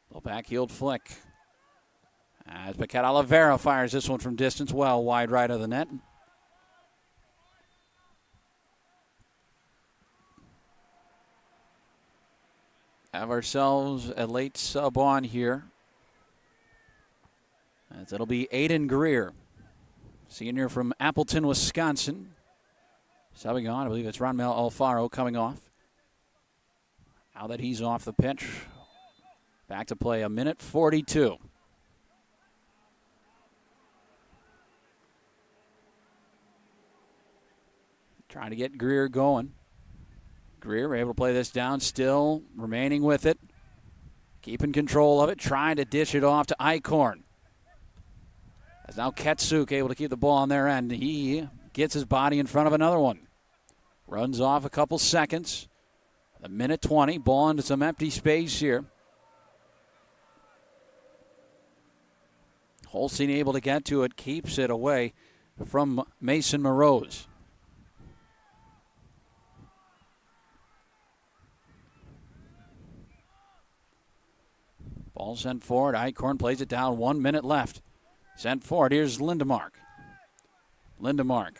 Little back-heeled flick. As Paquette Oliveira fires this one from distance, well wide right of the net. Have ourselves a late sub on here. As it'll be Aiden Greer, senior from Appleton, Wisconsin. Subbing on, I believe it's Ronmel Alfaro coming off. Now that he's off the pitch, back to play a minute 42. Trying to get Greer going. Greer able to play this down, still remaining with it. Keeping control of it, trying to dish it off to Eichhorn. As now Ketsuk able to keep the ball on their end. He gets his body in front of another one. Runs off a couple seconds. A minute 20, ball into some empty space here. Holstein able to get to it, keeps it away from Mason Moroz. Ball sent forward. Eichhorn plays it down. 1 minute left. Sent forward. Here's Lindemark. Lindemark.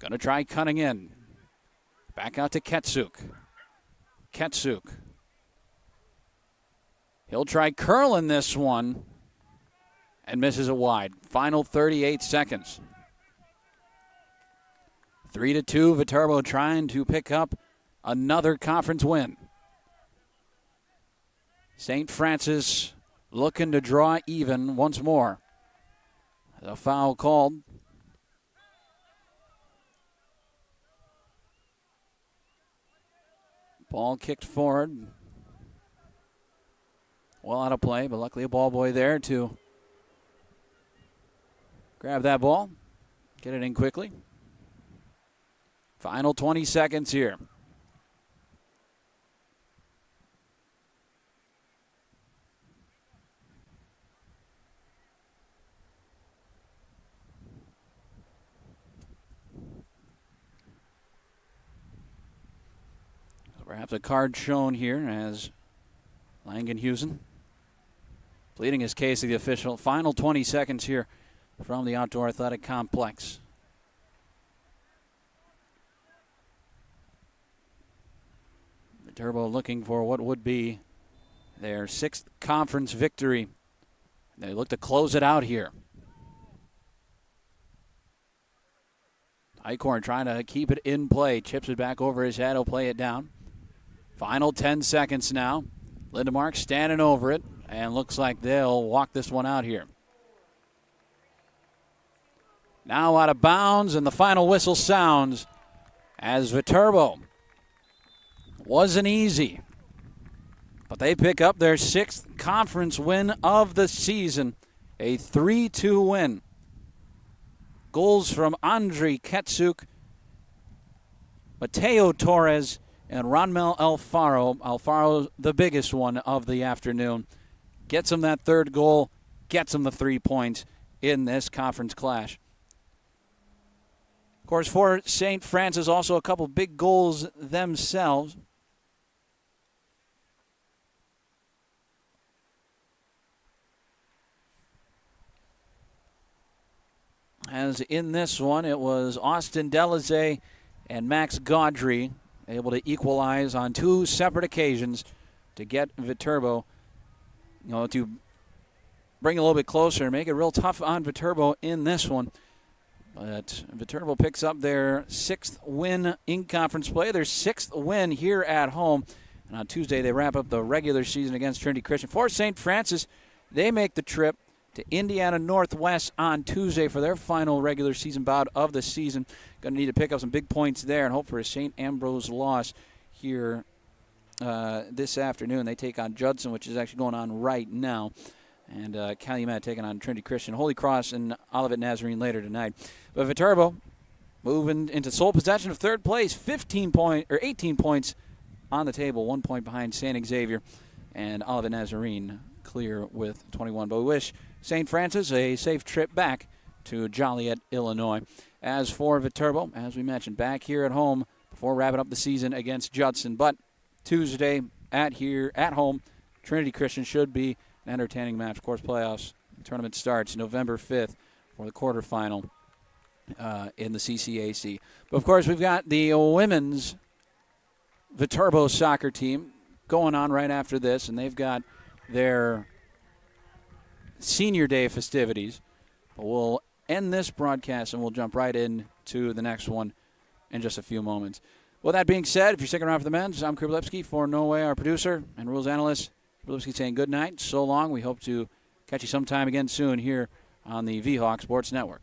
Going to try cutting in. Back out to Ketsuk. Ketsuk. He'll try curling this one and misses it wide. Final 38 seconds. 3-2. Viterbo trying to pick up another conference win. St. Francis looking to draw even once more. A foul called. Ball kicked forward. Well out of play, but luckily a ball boy there to grab that ball. Get it in quickly. Final 20 seconds here. Perhaps a card shown here as Langenhusen pleading his case to the official. Final 20 seconds here from the Outdoor Athletic Complex. The Turbo looking for what would be their 6th conference victory. They look to close it out here. Eichhorn trying to keep it in play. Chips it back over his head. He'll play it down. Final 10 seconds now. Lindemark standing over it, and looks like they'll walk this one out here. Now out of bounds, and the final whistle sounds as Viterbo. Wasn't easy, but they pick up their 6th conference win of the season, a 3-2 win. Goals from Andriy Ketsuk, Mateo Torres, and Ronmel Alfaro. Alfaro, the biggest one of the afternoon. Gets him that 3rd goal, gets him the 3 points in this conference clash. Of course, for St. Francis, also a couple big goals themselves. As in this one, it was Austin Delazay and Max Gaudry able to equalize on 2 separate occasions to get Viterbo, to bring it a little bit closer, make it real tough on Viterbo in this one. But Viterbo picks up their 6th win in conference play, their 6th win here at home. And on Tuesday, they wrap up the regular season against Trinity Christian. For St. Francis, they make the trip to Indiana Northwest on Tuesday for their final regular season bout of the season. Going to need to pick up some big points there and hope for a St. Ambrose loss here this afternoon. They take on Judson, which is actually going on right now. And Calumet taking on Trinity Christian. Holy Cross and Olivet Nazarene later tonight. But Viterbo moving into sole possession of 3rd place, 18 points on the table, 1 point behind St. Xavier, and Olivet Nazarene clear with 21. But we wish St. Francis a safe trip back to Joliet, Illinois. As for Viterbo, as we mentioned, back here at home before wrapping up the season against Judson. But Tuesday at home, Trinity Christian should be an entertaining match. Of course, playoffs tournament starts November 5th for the quarterfinal in the CCAC. But, of course, we've got the women's Viterbo soccer team going on right after this, and they've got their senior day festivities. But we'll end this broadcast, and we'll jump right into the next one in just a few moments. With that being said, if you're sticking around for the men's, I'm Kriblewski for No Way, our producer and rules analyst. Kriblewski saying good night, so long. We hope to catch you sometime again soon here on the V-Hawk Sports Network.